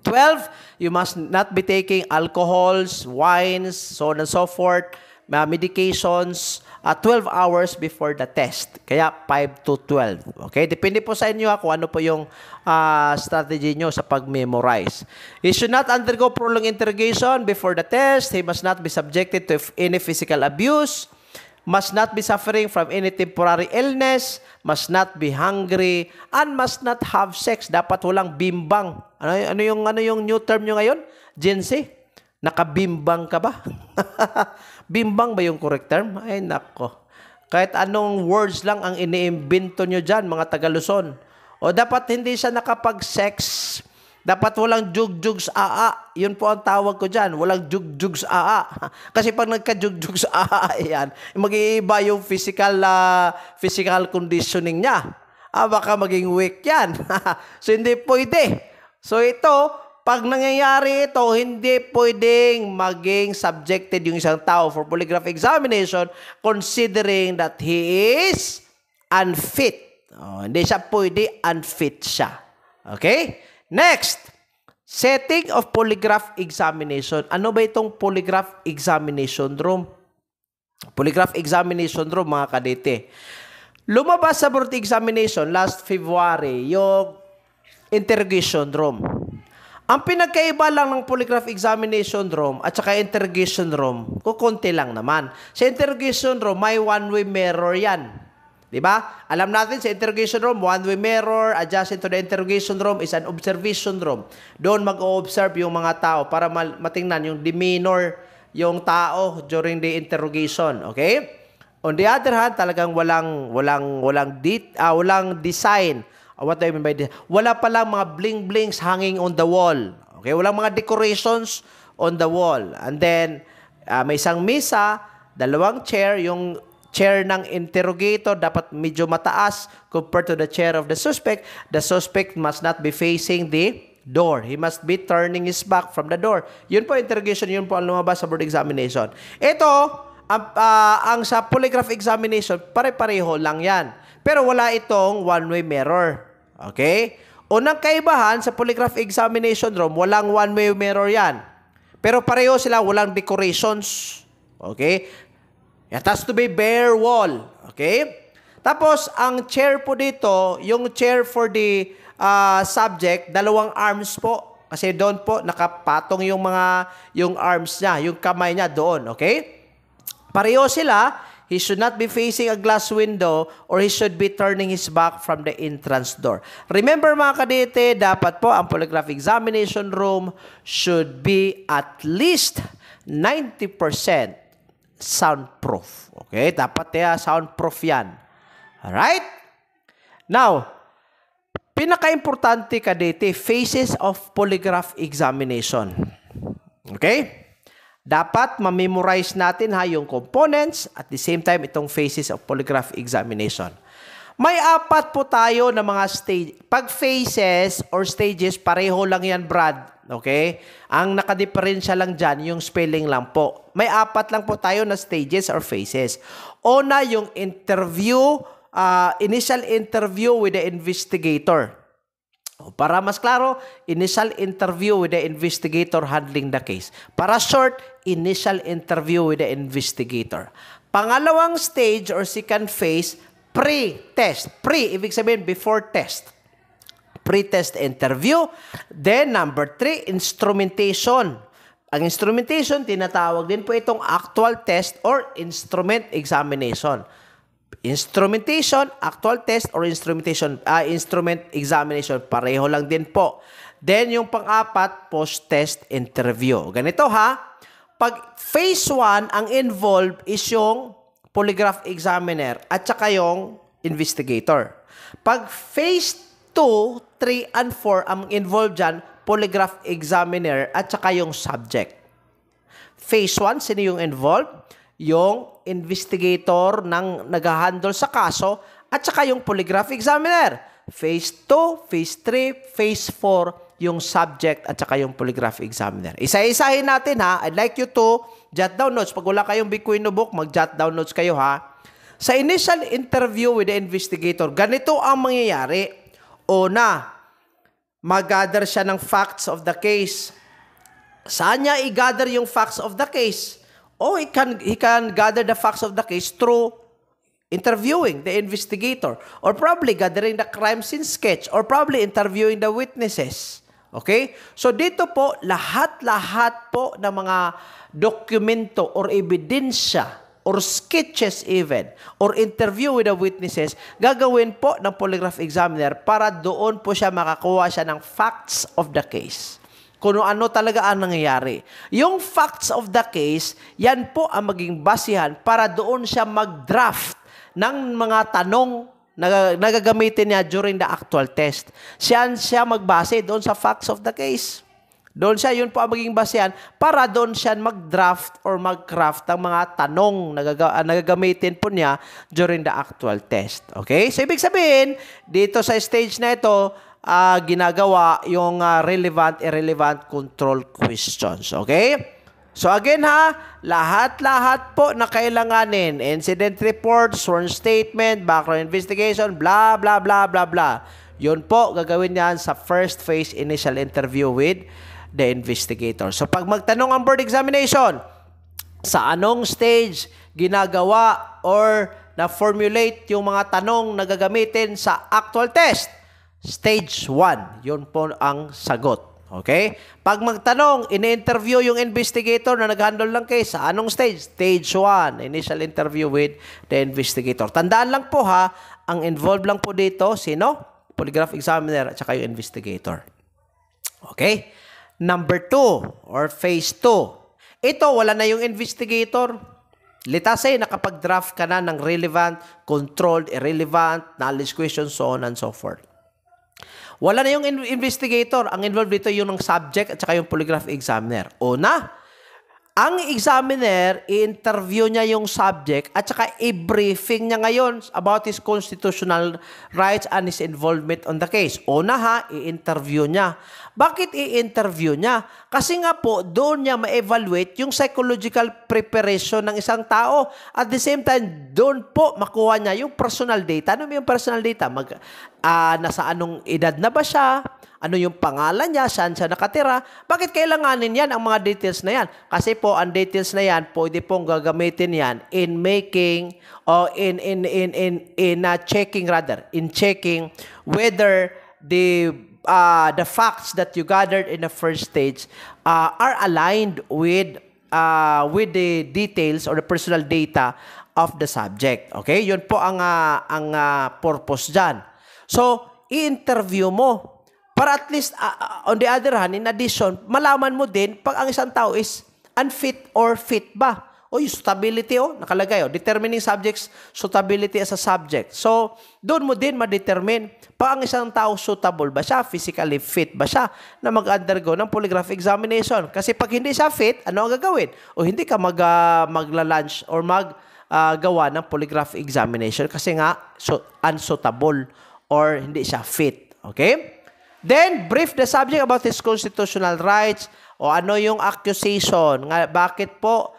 Speaker 1: 12, you must not be taking alcohols, wines, so on and so forth, medications, 12 hours before the test. Kaya 5 to 12. Okay? Depende po sa inyo kung ano po yung strategy nyo sa pag-memorize. He should not undergo prolonged interrogation before the test. He must not be subjected to any physical abuse. Must not be suffering from any temporary illness. Must not be hungry. And must not have sex. Dapat walang bimbang. Ano yung new term nyo ngayon? Gen Z? Nakabimbang ka ba? Bimbang ba yung correct term? Ay, nako. Kahit anong words lang ang iniimbento nyo dyan, mga Taga-Luzon. O dapat hindi siya nakapag-sex. Dapat walang jug-jugs aa. Yun po ang tawag ko dyan. Walang jug-jugs aa. Kasi pag nagka-jug-jugs aa, yan, mag-iiba yung physical conditioning niya. Baka maging weak yan. So, hindi pwede. So, ito, pag nangyayari ito, hindi pwedeng maging subjected yung isang tao for polygraph examination considering that he is unfit. Hindi siya pwede, unfit siya. Okay? Next, setting of polygraph examination. Ano ba itong polygraph examination room? Polygraph examination room, mga kadete. Lumabas sa board examination last February, yung interrogation room. Ang pinagkaiba lang ng polygraph examination room at saka interrogation room, kukunti lang naman. Sa interrogation room, may one-way mirror yan. Diba? Alam natin sa interrogation room, one-way mirror, adjacent to the interrogation room is an observation room. Doon mag-o-observe yung mga tao para matingnan yung demeanor yung tao during the interrogation. Okay? On the other hand, talagang walang design. What do I mean by this? Wala palang mga bling-blings hanging on the wall. Okay? Walang mga decorations on the wall. And then, may isang misa, 2 chair. Yung chair ng interrogator dapat medyo mataas compared to the chair of the suspect. The suspect must not be facing the door. He must be turning his back from the door. Yun po interrogation, yun po ang lumabas sa board examination. Ito, ang sa polygraph examination, pare-pareho lang yan. Pero wala itong one-way mirror. Okay? Unang kaibahan sa polygraph examination room, walang one-way mirror yan. Pero pareho sila, walang decorations. Okay? It has to be bare wall. Okay? Tapos, ang chair po dito, yung chair for the subject, dalawang arms po. Kasi doon po, nakapatong yung arms niya, yung kamay niya doon. Okay? Pareho sila. He should not be facing a glass window or he should be turning his back from the entrance door. Remember mga kadete, dapat po ang polygraph examination room should be at least 90% soundproof. Okay? Dapat soundproof yan. Alright? Now, pinaka-importante kadete, phases of polygraph examination. Okay? Dapat ma-memorize natin yung components at the same time itong phases of polygraph examination. May 4 po tayo na mga stage. Pag phases or stages, pareho lang yan, Brad. Okay? Ang nakadiferensya lang dyan, yung spelling lang po. May 4 lang po tayo na stages or phases. Una, yung interview, initial interview with the investigator. Para mas klaro, initial interview with the investigator handling the case. Para short, initial interview with the investigator. Pangalawang stage or second phase, pre-test. Pre, ibig sabihin before test. Pre-test interview. Then, number 3, instrumentation. Ang instrumentation, tinatawag din po itong actual test or instrument examination. Instrumentation, actual test, or instrument examination. Pareho lang din po. Then, yung pang-4, post-test interview. Ganito pag phase 1, ang involved is yung polygraph examiner at saka yung investigator. Pag phase 2, 3, and 4, ang involved dyan, polygraph examiner at saka yung subject. Phase 1, sino yung involved? Yung investigator ng nag-handle sa kaso at saka yung polygraph examiner. Phase 2, Phase 3, Phase 4, yung subject at saka yung polygraph examiner. Isa-isahin natin I'd like you to jot down notes. Pag wala kayong Bikuino book, mag-jot down notes kayo Sa initial interview with the investigator, ganito ang mangyayari. Una, mag-gather siya ng facts of the case. Saan niya i-gather yung facts of the case? He can gather the facts of the case through interviewing the investigator or probably gathering the crime scene sketch or probably interviewing the witnesses. Okay? So dito po, lahat-lahat po ng mga dokumento or ebidensya or sketches even or interview with the witnesses, gagawin po ng polygraph examiner para doon po siya makakuha siya ng facts of the case. Kung ano talaga ang nangyayari. Yung facts of the case, yan po ang maging basihan para doon siya mag-draft ng mga tanong na nagagamitin niya during the actual test. Siya magbase doon sa facts of the case. Doon siya, yun po ang maging basihan para doon siya mag-draft or mag-craft ng mga tanong na nagagamitin po niya during the actual test. Okay? So, ibig sabihin, dito sa stage na ito, ginagawa yung relevant, irrelevant control questions. Okay? So again lahat-lahat po na kailanganin. Incident report, sworn statement, background investigation, blah, blah, blah, blah, blah. Yun po, gagawin yan sa first phase initial interview with the investigator. So pag magtanong ang board examination, sa anong stage ginagawa or na-formulate yung mga tanong na gagamitin sa actual test? Stage 1. Yun po ang sagot. Okay? Pag magtanong, ini-interview yung investigator na nag-handle ng case. Sa anong stage? Stage 1. Initial interview with the investigator. Tandaan lang po ang involved lang po dito, sino? Polygraph examiner at saka yung investigator. Okay? Number 2 or phase 2. Ito, wala na yung investigator. Let's say, nakapag-draft ka na ng relevant, controlled, irrelevant, knowledge questions, so on and so forth. Wala na yung investigator. Ang involved dito yung ng subject at saka yung polygraph examiner. Una, ang examiner, i-interview niya yung subject at saka i-briefing niya ngayon about his constitutional rights and his involvement on the case. Una ha, i-interview niya. Bakit i-interview niya? Kasi nga po, doon niya ma-evaluate yung psychological preparation ng isang tao. At the same time, doon po makuha niya yung personal data. Ano yung personal data? Nasa anong edad na ba siya? Ano yung pangalan niya, saan siya nakatira. Bakit kailanganin yan ang mga details na yan? Kasi po, ang details na yan, pwede pong gagamitin yan in making, or checking whether the facts that you gathered in the first stage are aligned with the details or the personal data of the subject. Okay? Yun po ang purpose dyan. So, i-interview mo. Para at least, on the other hand, in addition, malaman mo din pag ang isang tao is unfit or fit ba. O yung suitability, nakalagay. Determining subjects, suitability as a subject. So, doon mo din ma-determine pag ang isang tao suitable ba siya, physically fit ba siya, na mag-undergo ng polygraph examination. Kasi pag hindi siya fit, ano ang gagawin? O hindi ka magla-lunch or gawa ng polygraph examination kasi nga unsuitable or hindi siya fit. Okay? Then, brief the subject about his constitutional rights o ano yung accusation. Bakit po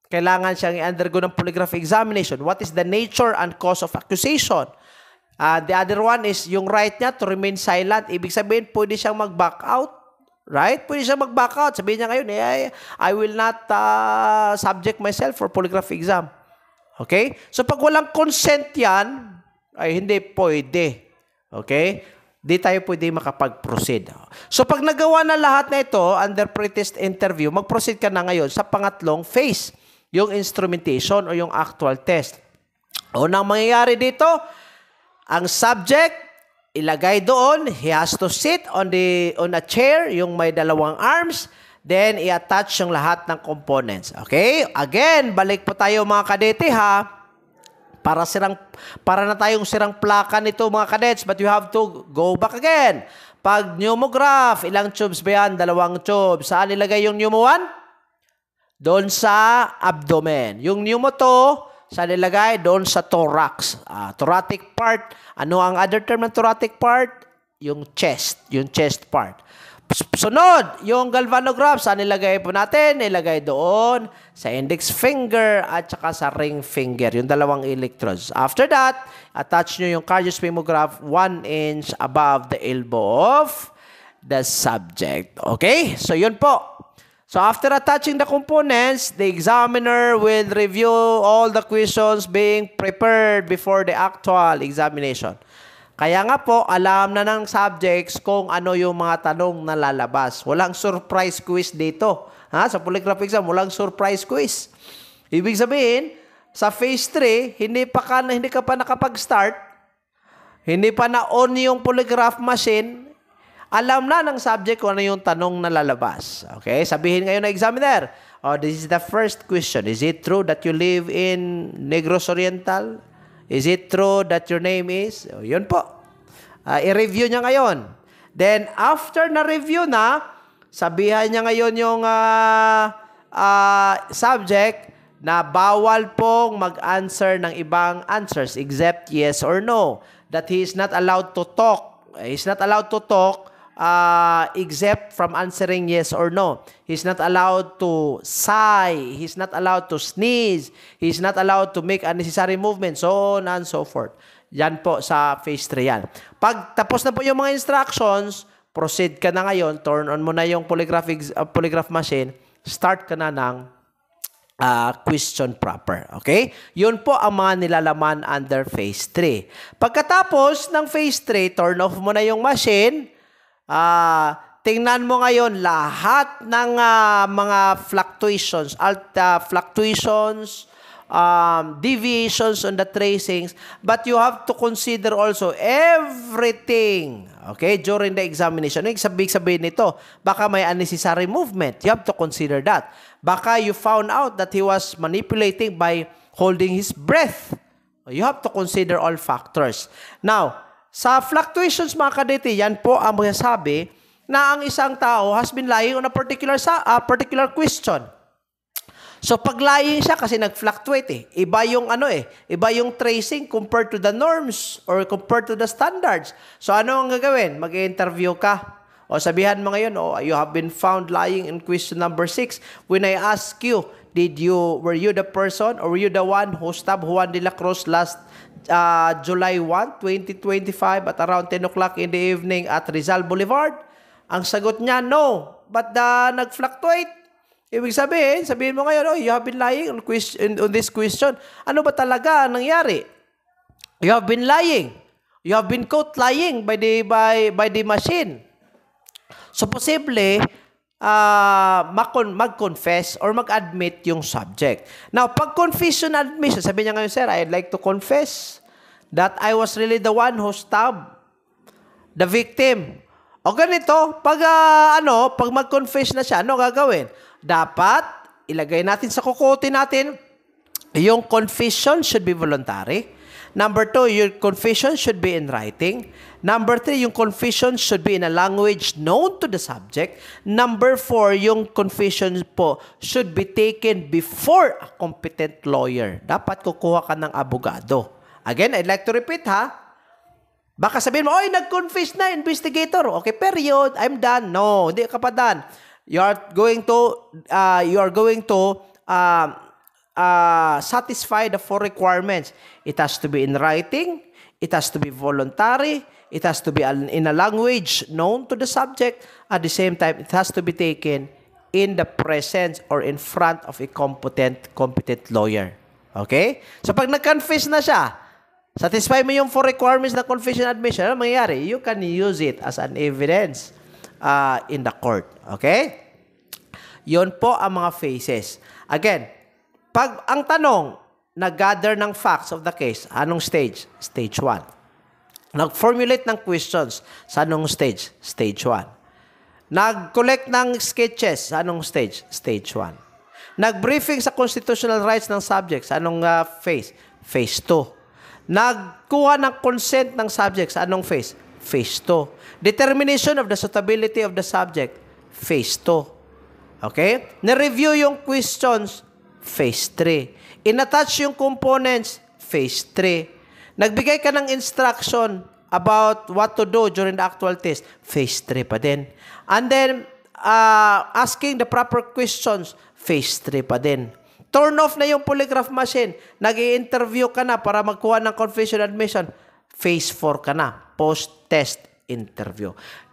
Speaker 1: kailangan siyang i-undergo ng polygraph examination? What is the nature and cause of accusation? The other one is yung right niya to remain silent. Ibig sabihin, pwede siyang mag-back out. Right? Pwede siyang mag-back out. Sabihin niya ngayon, I will not subject myself for polygraph exam. Okay? So, pag walang consent yan, ay hindi pwede. Okay? Di tayo pwede makapag-proceed. So, pag nagawa na lahat na ito under pre-test interview, mag-proceed ka na ngayon sa pangatlong phase, yung instrumentation o yung actual test. Unang mangyayari dito, ang subject, ilagay doon, he has to sit on a chair, yung may dalawang arms, then i-attach yung lahat ng components. Okay? Again, balik po tayo mga kadete ha. Para na tayong sirang plaka nito mga cadets, but you have to go back again. Pag pneumograph, ilang tubes ba yan? 2 tubes. Saan ilagay yung pneumo 1? Doon sa abdomen. Yung pneumo 2, saan ilagay? Doon sa thorax. Thoracic part. Ano ang other term ng thoracic part? Yung chest part. Sunod, yung galvanograph, saan ilagay po natin? Ilagay doon sa index finger at saka sa ring finger, yung dalawang electrodes. After that, attach nyo yung cardiospermograph 1 inch above the elbow of the subject. Okay? So, yun po. So, after attaching the components, the examiner will review all the questions being prepared before the actual examination. Kaya nga po, alam na ng subjects kung ano yung mga tanong na lalabas. Walang surprise quiz dito. Sa polygraph exam, walang surprise quiz. Ibig sabihin, sa phase 3, hindi ka pa nakapag-start, hindi pa na-on yung polygraph machine, alam na ng subject kung ano yung tanong na lalabas. Okay? Sabihin ngayon ng examiner, this is the first question. Is it true that you live in Negros Oriental? Is it true that your name is? Yun po. I-review niya ngayon. Then, after na-review na, sabihan niya ngayon yung subject na bawal pong mag-answer ng ibang answers except yes or no. That he is not allowed to talk. He is not allowed to talk except from answering yes or no. He's not allowed to sigh. He's not allowed to sneeze. He's not allowed to make unnecessary movements, so on and so forth. Yan po sa phase 3 yan. Pag tapos na po yung mga instructions, proceed ka na ngayon, turn on mo na yung polygraph machine, start ka na ng question proper. Okay? Yun po ang mga nilalaman under phase 3. Pagkatapos ng phase 3, turn off mo na yung machine. Tingnan mo ngayon lahat ng mga fluctuations, deviations on the tracings, but you have to consider also everything, okay, during the examination. Ibig sabihin nito, baka may unnecessary movement. You have to consider that. Baka you found out that he was manipulating by holding his breath. You have to consider all factors. Now, sa fluctuations mga kadete, yan po ang masasabi na ang isang tao has been lying on a particular question. So pag lying siya kasi nag-fluctuate Iba yung iba yung tracing compared to the norms or compared to the standards. So ano ang gagawin? Mag-interview ka. O sabihan mo ngayon, you have been found lying in question number 6. When I ask you, were you the person or were you the one who stabbed Juan de la Cruz last July 1, 2025 at around 10 o'clock in the evening at Rizal Boulevard? Ang sagot niya, no. But nag-fluctuate. Ibig sabihin mo ngayon, you have been lying on this question. Ano ba talaga ang nangyari? You have been lying. You have been caught lying by the machine. So, posible, mag-confess or mag-admit yung subject. Now, pag confession admission, sabi niya ngayon, sir, I'd like to confess that I was really the one who stabbed the victim. O ganito, pag mag-confess na siya, ano gagawin? Dapat, ilagay natin sa kukote natin, yung confession should be voluntary. Number 2, your confession should be in writing. Number 3, yung confession should be in a language known to the subject. Number 4, yung confession po should be taken before a competent lawyer. Dapat kukuha ka ng abogado. Again, I'd like to repeat Baka sabihin mo, nag-confess na, investigator. Okay, period. I'm done. No, hindi ka pa done. You are going to satisfy the 4 requirements. It has to be in writing, it has to be voluntary, it has to be in a language known to the subject. At the same time, it has to be taken in the presence or in front of a competent lawyer. Okay? So pag nag-confess na siya, satisfy mo yung 4 requirements na confession admission, ano mangyayari? You can use it as an evidence in the court. Okay? Yun po ang mga phases. Again, pag ang tanong, nag-gather ng facts of the case, anong stage? Stage 1. Nag-formulate ng questions, sa anong stage? Stage 1. Nag-collect ng sketches, sa anong stage? Stage 1. Nag-briefing sa constitutional rights ng subject, sa anong phase? Phase 2. Nagkuha ng consent ng subject, sa anong phase? Phase 2. Determination of the suitability of the subject, phase 2. Okay? Na-review yung questions, phase 3. In-attach yung components, phase 3. Nagbigay ka ng instruction about what to do during the actual test, phase 3 pa din. And then, asking the proper questions, phase 3 pa din. Turn off na yung polygraph machine. Nag-i-interview ka na para magkuha ng confession admission, phase 4 ka na, post-test interview.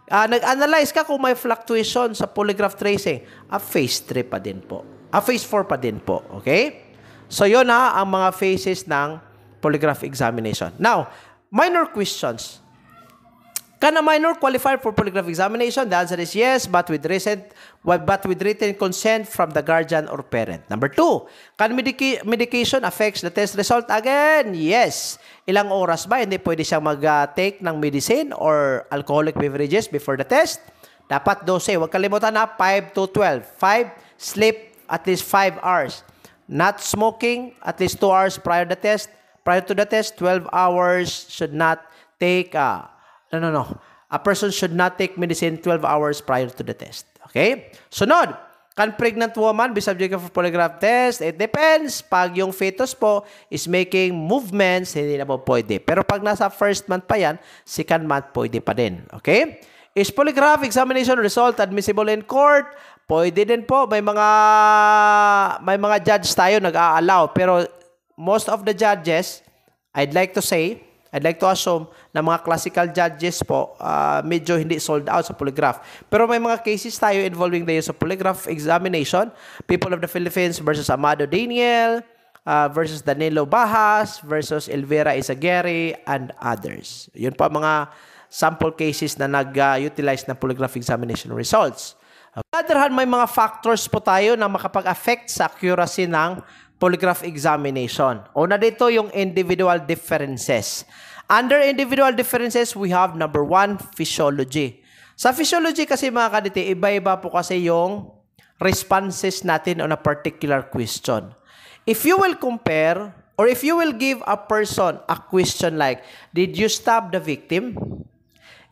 Speaker 1: Nag-analyze ka kung may fluctuation sa polygraph tracing, phase 3 pa din po. Phase 4 pa din po. Okay? So, yun ang mga phases ng polygraph examination. Now, minor questions. Can a minor qualify for polygraph examination? The answer is yes, but with written consent from the guardian or parent. Number 2, can medication affects the test result? Again, yes. Ilang oras ba? Hindi pwede siyang mag-take ng medicine or alcoholic beverages before the test. Dapat 12. Huwag kalimutan 5 to 12. 5, sleep at least 5 hours. Not smoking at least 2 hours prior to the test. 12 hours should not take a person should not take medicine 12 hours prior to the test. Okay? Sunod, can pregnant woman be subject of a polygraph test? It depends. Pag yung fetus po is making movements, hindi na po pwede. Pero pag nasa first month pa yan, second month pwede pa din. Okay? Is polygraph examination result admissible in court? Pwede din po. May mga judge tayo nag-a-allow. Pero most of the judges, I'd like to assume na mga classical judges po, medyo hindi sold out sa polygraph. Pero may mga cases tayo involving the use of polygraph examination. People of the Philippines versus Amado Daniel, versus Danilo Bahas, versus Elvira Isaguirre, and others. Yun po mga sample cases na nag-utilize ng polygraph examination results. On the other hand, may mga factors po tayo na makapag-affect sa accuracy ng polygraph examination. Una dito yung individual differences. Under individual differences, we have number 1, physiology. Sa physiology kasi mga kadete, iba-iba po kasi yung responses natin on a particular question. If you will compare or if you will give a person a question like, did you stab the victim?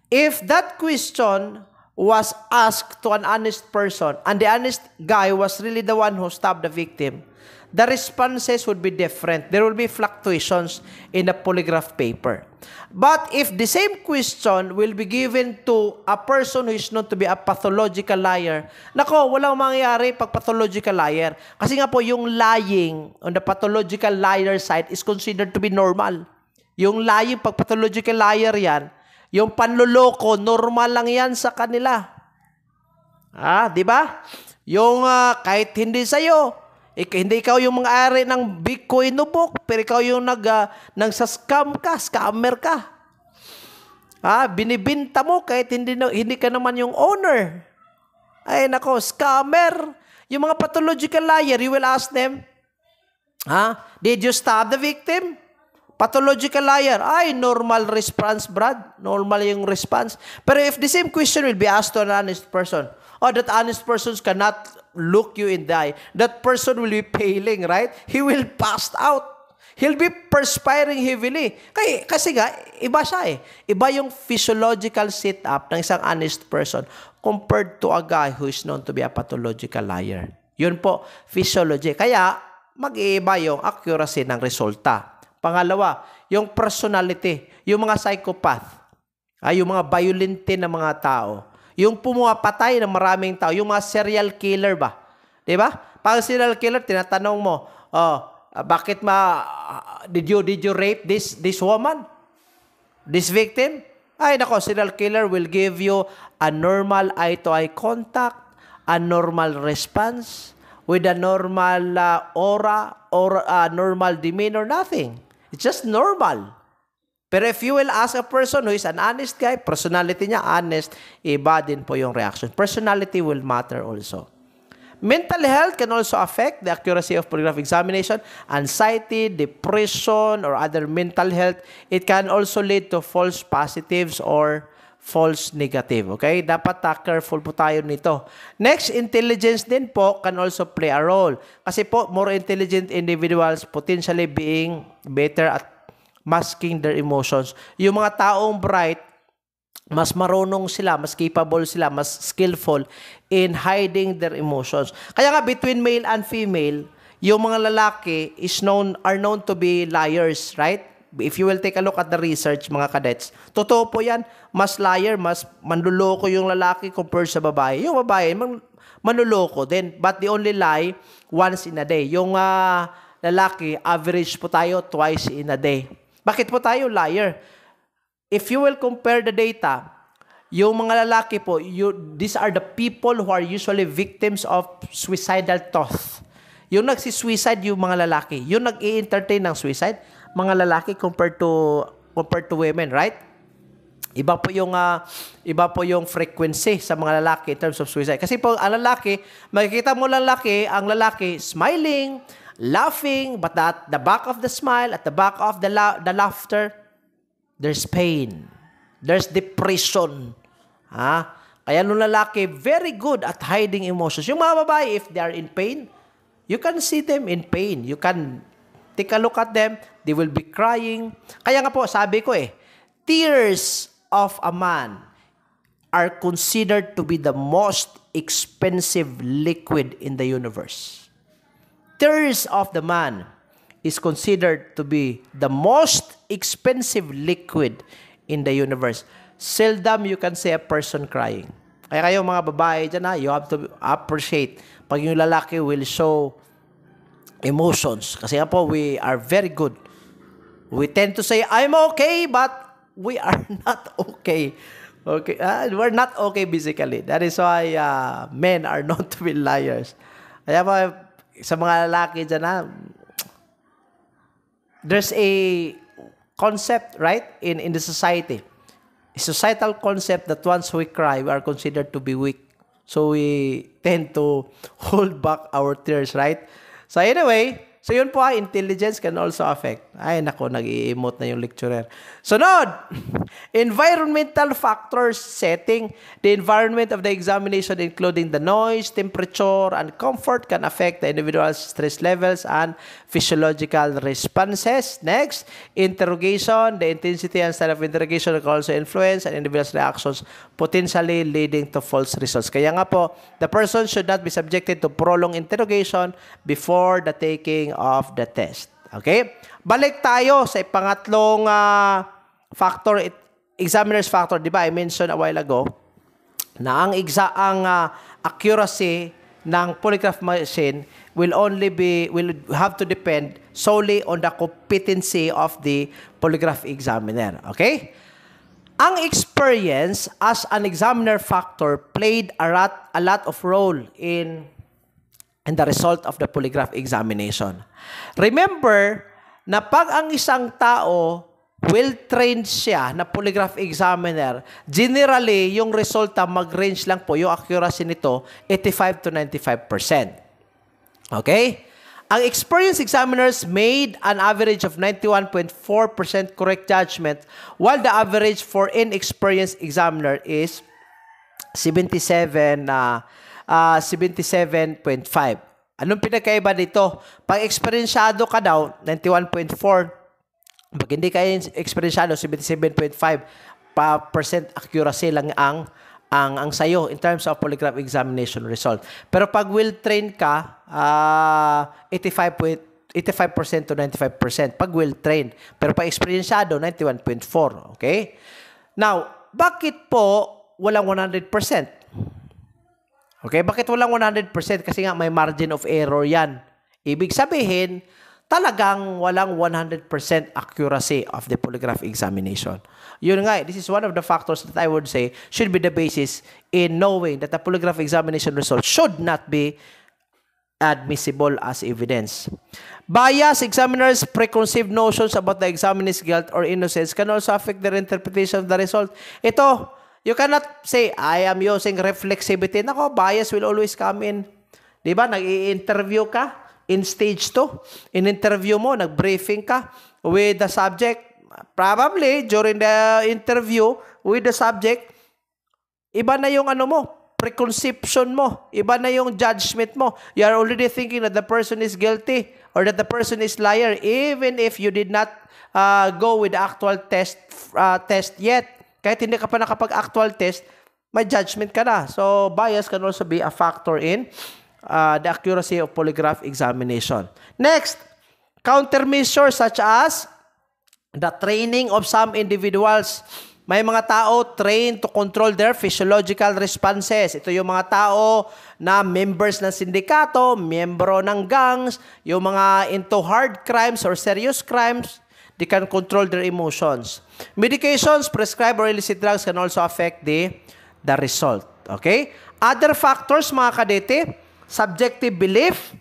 Speaker 1: If that question was asked to an honest person, and the honest guy was really the one who stabbed the victim, the responses would be different. There will be fluctuations in the polygraph paper. But if the same question will be given to a person who is known to be a pathological liar, nako, walang mangyayari pag pathological liar. Kasi nga po, yung lying on the pathological liar side is considered to be normal. Yung lying, pag pathological liar yan, yung panloloko, normal lang yan sa kanila. Di ba? Yung kahit hindi sa'yo, hindi ikaw yung mga-ari ng Bitcoin nubok, pero ikaw yung nagsascam ka, scammer ka. Binibinta mo kahit hindi ka naman yung owner. Ay nako, scammer. Yung mga pathological liar, you will ask them, did you stab the victim? Pathological liar. Ay, normal response, Brad. Normal yung response. Pero if the same question will be asked to an honest person, that honest person cannot look you in the eye, that person will be paling, right? He will pass out. He'll be perspiring heavily. Kasi nga, iba siya eh. Iba yung physiological sit-up ng isang honest person compared to a guy who is known to be a pathological liar. Yun po, physiology. Kaya, mag-iiba yung accuracy ng resulta. Pangalawa, yung personality, yung mga psychopath, yung mga violente na mga tao, yung pumapatay ng maraming tao, yung mga serial killer ba? Diba? Pag serial killer, tinatanong mo, bakit did you rape this woman? This victim? Ay, nako, serial killer will give you a normal eye-to-eye contact, a normal response, with a normal aura, or normal demeanor, nothing. It's just normal. Pero if you will ask a person who is an honest guy, personality niya honest, iba din po yung reaction. Personality will matter also. Mental health can also affect the accuracy of polygraph examination. Anxiety, depression, or other mental health, it can also lead to false positives or false negative. Okay? Dapat careful po tayo nito. Next, intelligence din po can also play a role. Kasi po, more intelligent individuals potentially being better at masking their emotions. Yung mga taong bright, mas marunong sila, mas capable sila, mas skillful in hiding their emotions. Kaya nga, between male and female, yung mga lalaki are known to be liars, right? If you will take a look at the research, mga cadets, totoo po yan, mas liar, mas manluloko yung lalaki compared sa babae. Yung babae, manluloko din, but they only lie once in a day. Yung lalaki, average po tayo twice in a day. Bakit po tayo liar? If you will compare the data, yung mga lalaki po, these are the people who are usually victims of suicidal thoughts. Yung nagsisuicide, yung mga lalaki. Yung nag-i-entertain ng suicide, mga lalaki compared to women, right? Iba po yung frequency sa mga lalaki in terms of suicide. Kasi po, ang lalaki, makikita mo ang lalaki smiling, laughing, but at the back of the smile, at the back of the laughter, there's pain. There's depression. Kaya nung lalaki, very good at hiding emotions. Yung mga babae, if they are in pain, you can see them in pain. You can take a look at them. They will be crying. Kaya nga po, sabi ko tears of a man are considered to be the most expensive liquid in the universe. Tears of the man is considered to be the most expensive liquid in the universe. Seldom you can see a person crying. Kaya kayo mga babae dyan, you have to appreciate pag yung lalaki will show emotions. Kasi nga po, we are very good. We tend to say, I'm okay, but we are not okay. Okay, we're not okay physically. That is why men are known to be liars. Kaya po, sa mga lalaki dyan there's a concept, right, in the society. A societal concept that once we cry, we are considered to be weak. So we tend to hold back our tears, right? So anyway, So yun po, intelligence can also affect. Ay, nako, nag-i-emote na yung lecturer. Sunod, environmental factors setting. The environment of the examination, including the noise, temperature, and comfort, can affect the individual's stress levels and physiological responses. Next, interrogation. The intensity and style of interrogation can also influence an individual's reactions, potentially leading to false results. Kaya nga po, the person should not be subjected to prolonged interrogation before the taking of the test. Okay? Balik tayo sa pangatlong factor, examiner's factor. Di ba, I mentioned a while ago na ang accuracy ng polygraph machine will have to depend solely on the competency of the polygraph examiner. Okay? Ang experience as an examiner factor played a lot of role in the result of the polygraph examination. Remember na pag ang isang tao well-trained siya na polygraph examiner, generally, yung resulta mag-range lang po, yung accuracy nito, 85 to 95%. Okay? Ang experienced examiners made an average of 91.4% correct judgment, while the average for inexperienced examiner is 77.5. Anong pinagkaiba dito? Pag eksperensyado ka daw, 91.4. Pag hindi ka eksperensyado, 77.5% accuracy lang ang sayo in terms of polygraph examination result. Pero pag well-trained ka, 85% to 95%. Pag well-trained. Pero pag eksperensyado, 91.4. Okay? Now, bakit po walang 100%? Okay, bakit walang 100%? Kasi nga may margin of error yan. Ibig sabihin, talagang walang 100% accuracy of the polygraph examination. Yun nga, this is one of the factors that I would say should be the basis in knowing that the polygraph examination result should not be admissible as evidence. Bias, examiners' preconceived notions about the examinee's guilt or innocence can also affect their interpretation of the result. Ito, you cannot say, I am using reflexivity. Nako, bias will always come in. Diba? Nag-i-interview ka in stage 2. In-interview mo, nag-briefing ka with the subject. Probably, during the interview with the subject, iba na yung preconception mo. Iba na yung judgment mo. You are already thinking that the person is guilty or that the person is liar even if you did not go with the actual test yet. Kahit hindi ka pa nakapag-actual test, may judgment ka na. So, bias can also be a factor in the accuracy of polygraph examination. Next, countermeasures such as the training of some individuals. May mga tao trained to control their physiological responses. Ito yung mga tao na members ng sindikato, miyembro ng gangs, yung mga into hard crimes or serious crimes, they can control their emotions. Medications, prescribed or illicit drugs can also affect the result. Okay? Other factors, mga kadete, subjective belief.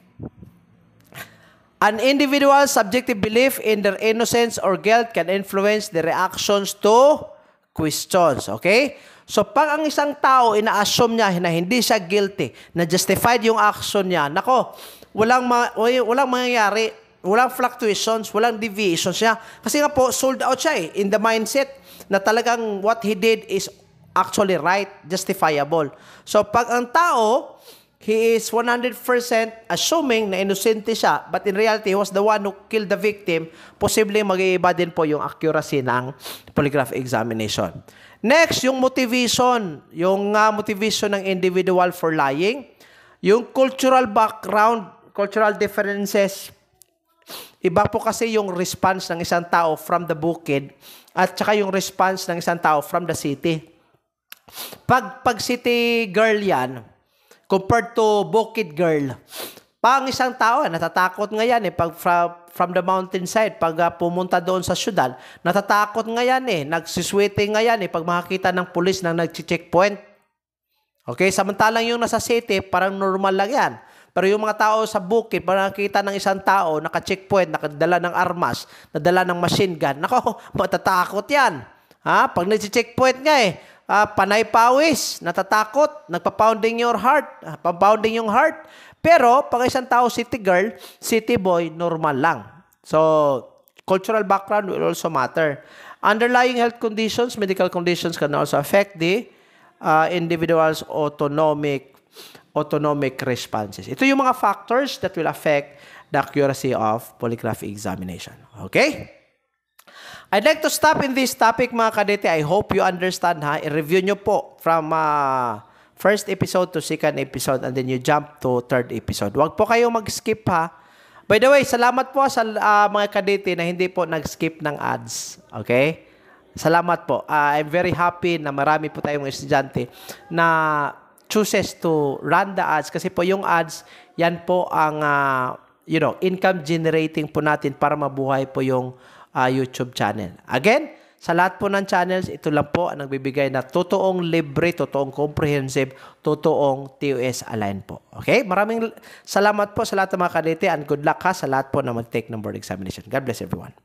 Speaker 1: An individual's subjective belief in their innocence or guilt can influence the reactions to questions. Okay? So, pag ang isang tao, ina-assume niya na hindi siya guilty, na justified yung action niya, nako, walang mangyayari. Walang fluctuations, walang deviations siya. Kasi nga po, sold out siya in the mindset na talagang what he did is actually right, justifiable. So, pag ang tao, he is 100% assuming na inosente siya, but in reality, he was the one who killed the victim, posibleng mag-iiba din po yung accuracy ng polygraph examination. Next, yung motivation. Yung motivation ng individual for lying. Yung cultural background, cultural differences. Iba po kasi yung response ng isang tao from the bukid at saka yung response ng isang tao from the city. Pag city girl yan, compared to bukid girl, pang isang tao, natatakot nga yan pag from the mountainside, pag pumunta doon sa syudad, natatakot nga yan nagsisweating nga yan pag makakita ng pulis na nag-checkpoint. Okay, samantalang yung nasa city, parang normal lang yan. Pero yung mga tao sa bukid, pag nakakita ng isang tao, naka-checkpoint, nakadala ng armas, nadala ng machine gun, nako, matatakot yan. Ha? Pag nag-checkpoint nga panay pawis, natatakot, nagpa-pounding your heart, pa-pounding yung heart. Pero, pag isang tao city girl, city boy, normal lang. So, cultural background will also matter. Underlying health conditions, medical conditions can also affect the individual's autonomic responses. Ito yung mga factors that will affect the accuracy of polygraph examination. Okay? I'd like to stop in this topic, mga kadete. I hope you understand, ha? I-review nyo po from first episode to second episode and then you jump to third episode. Huwag po kayong mag-skip, ha? By the way, salamat po sa mga kadete na hindi po nag-skip ng ads. Okay? Salamat po. I'm very happy na marami po tayong estudyante na chooses to run the ads kasi po yung ads, yan po ang income generating po natin para mabuhay po yung YouTube channel. Again, sa lahat po ng channels, ito lang po ang nagbibigay na totoong libre, totoong comprehensive, totoong TOS align po. Okay? Maraming salamat po sa lahat ng mga kadete and good luck ha sa lahat po na mag-take ng board examination. God bless everyone.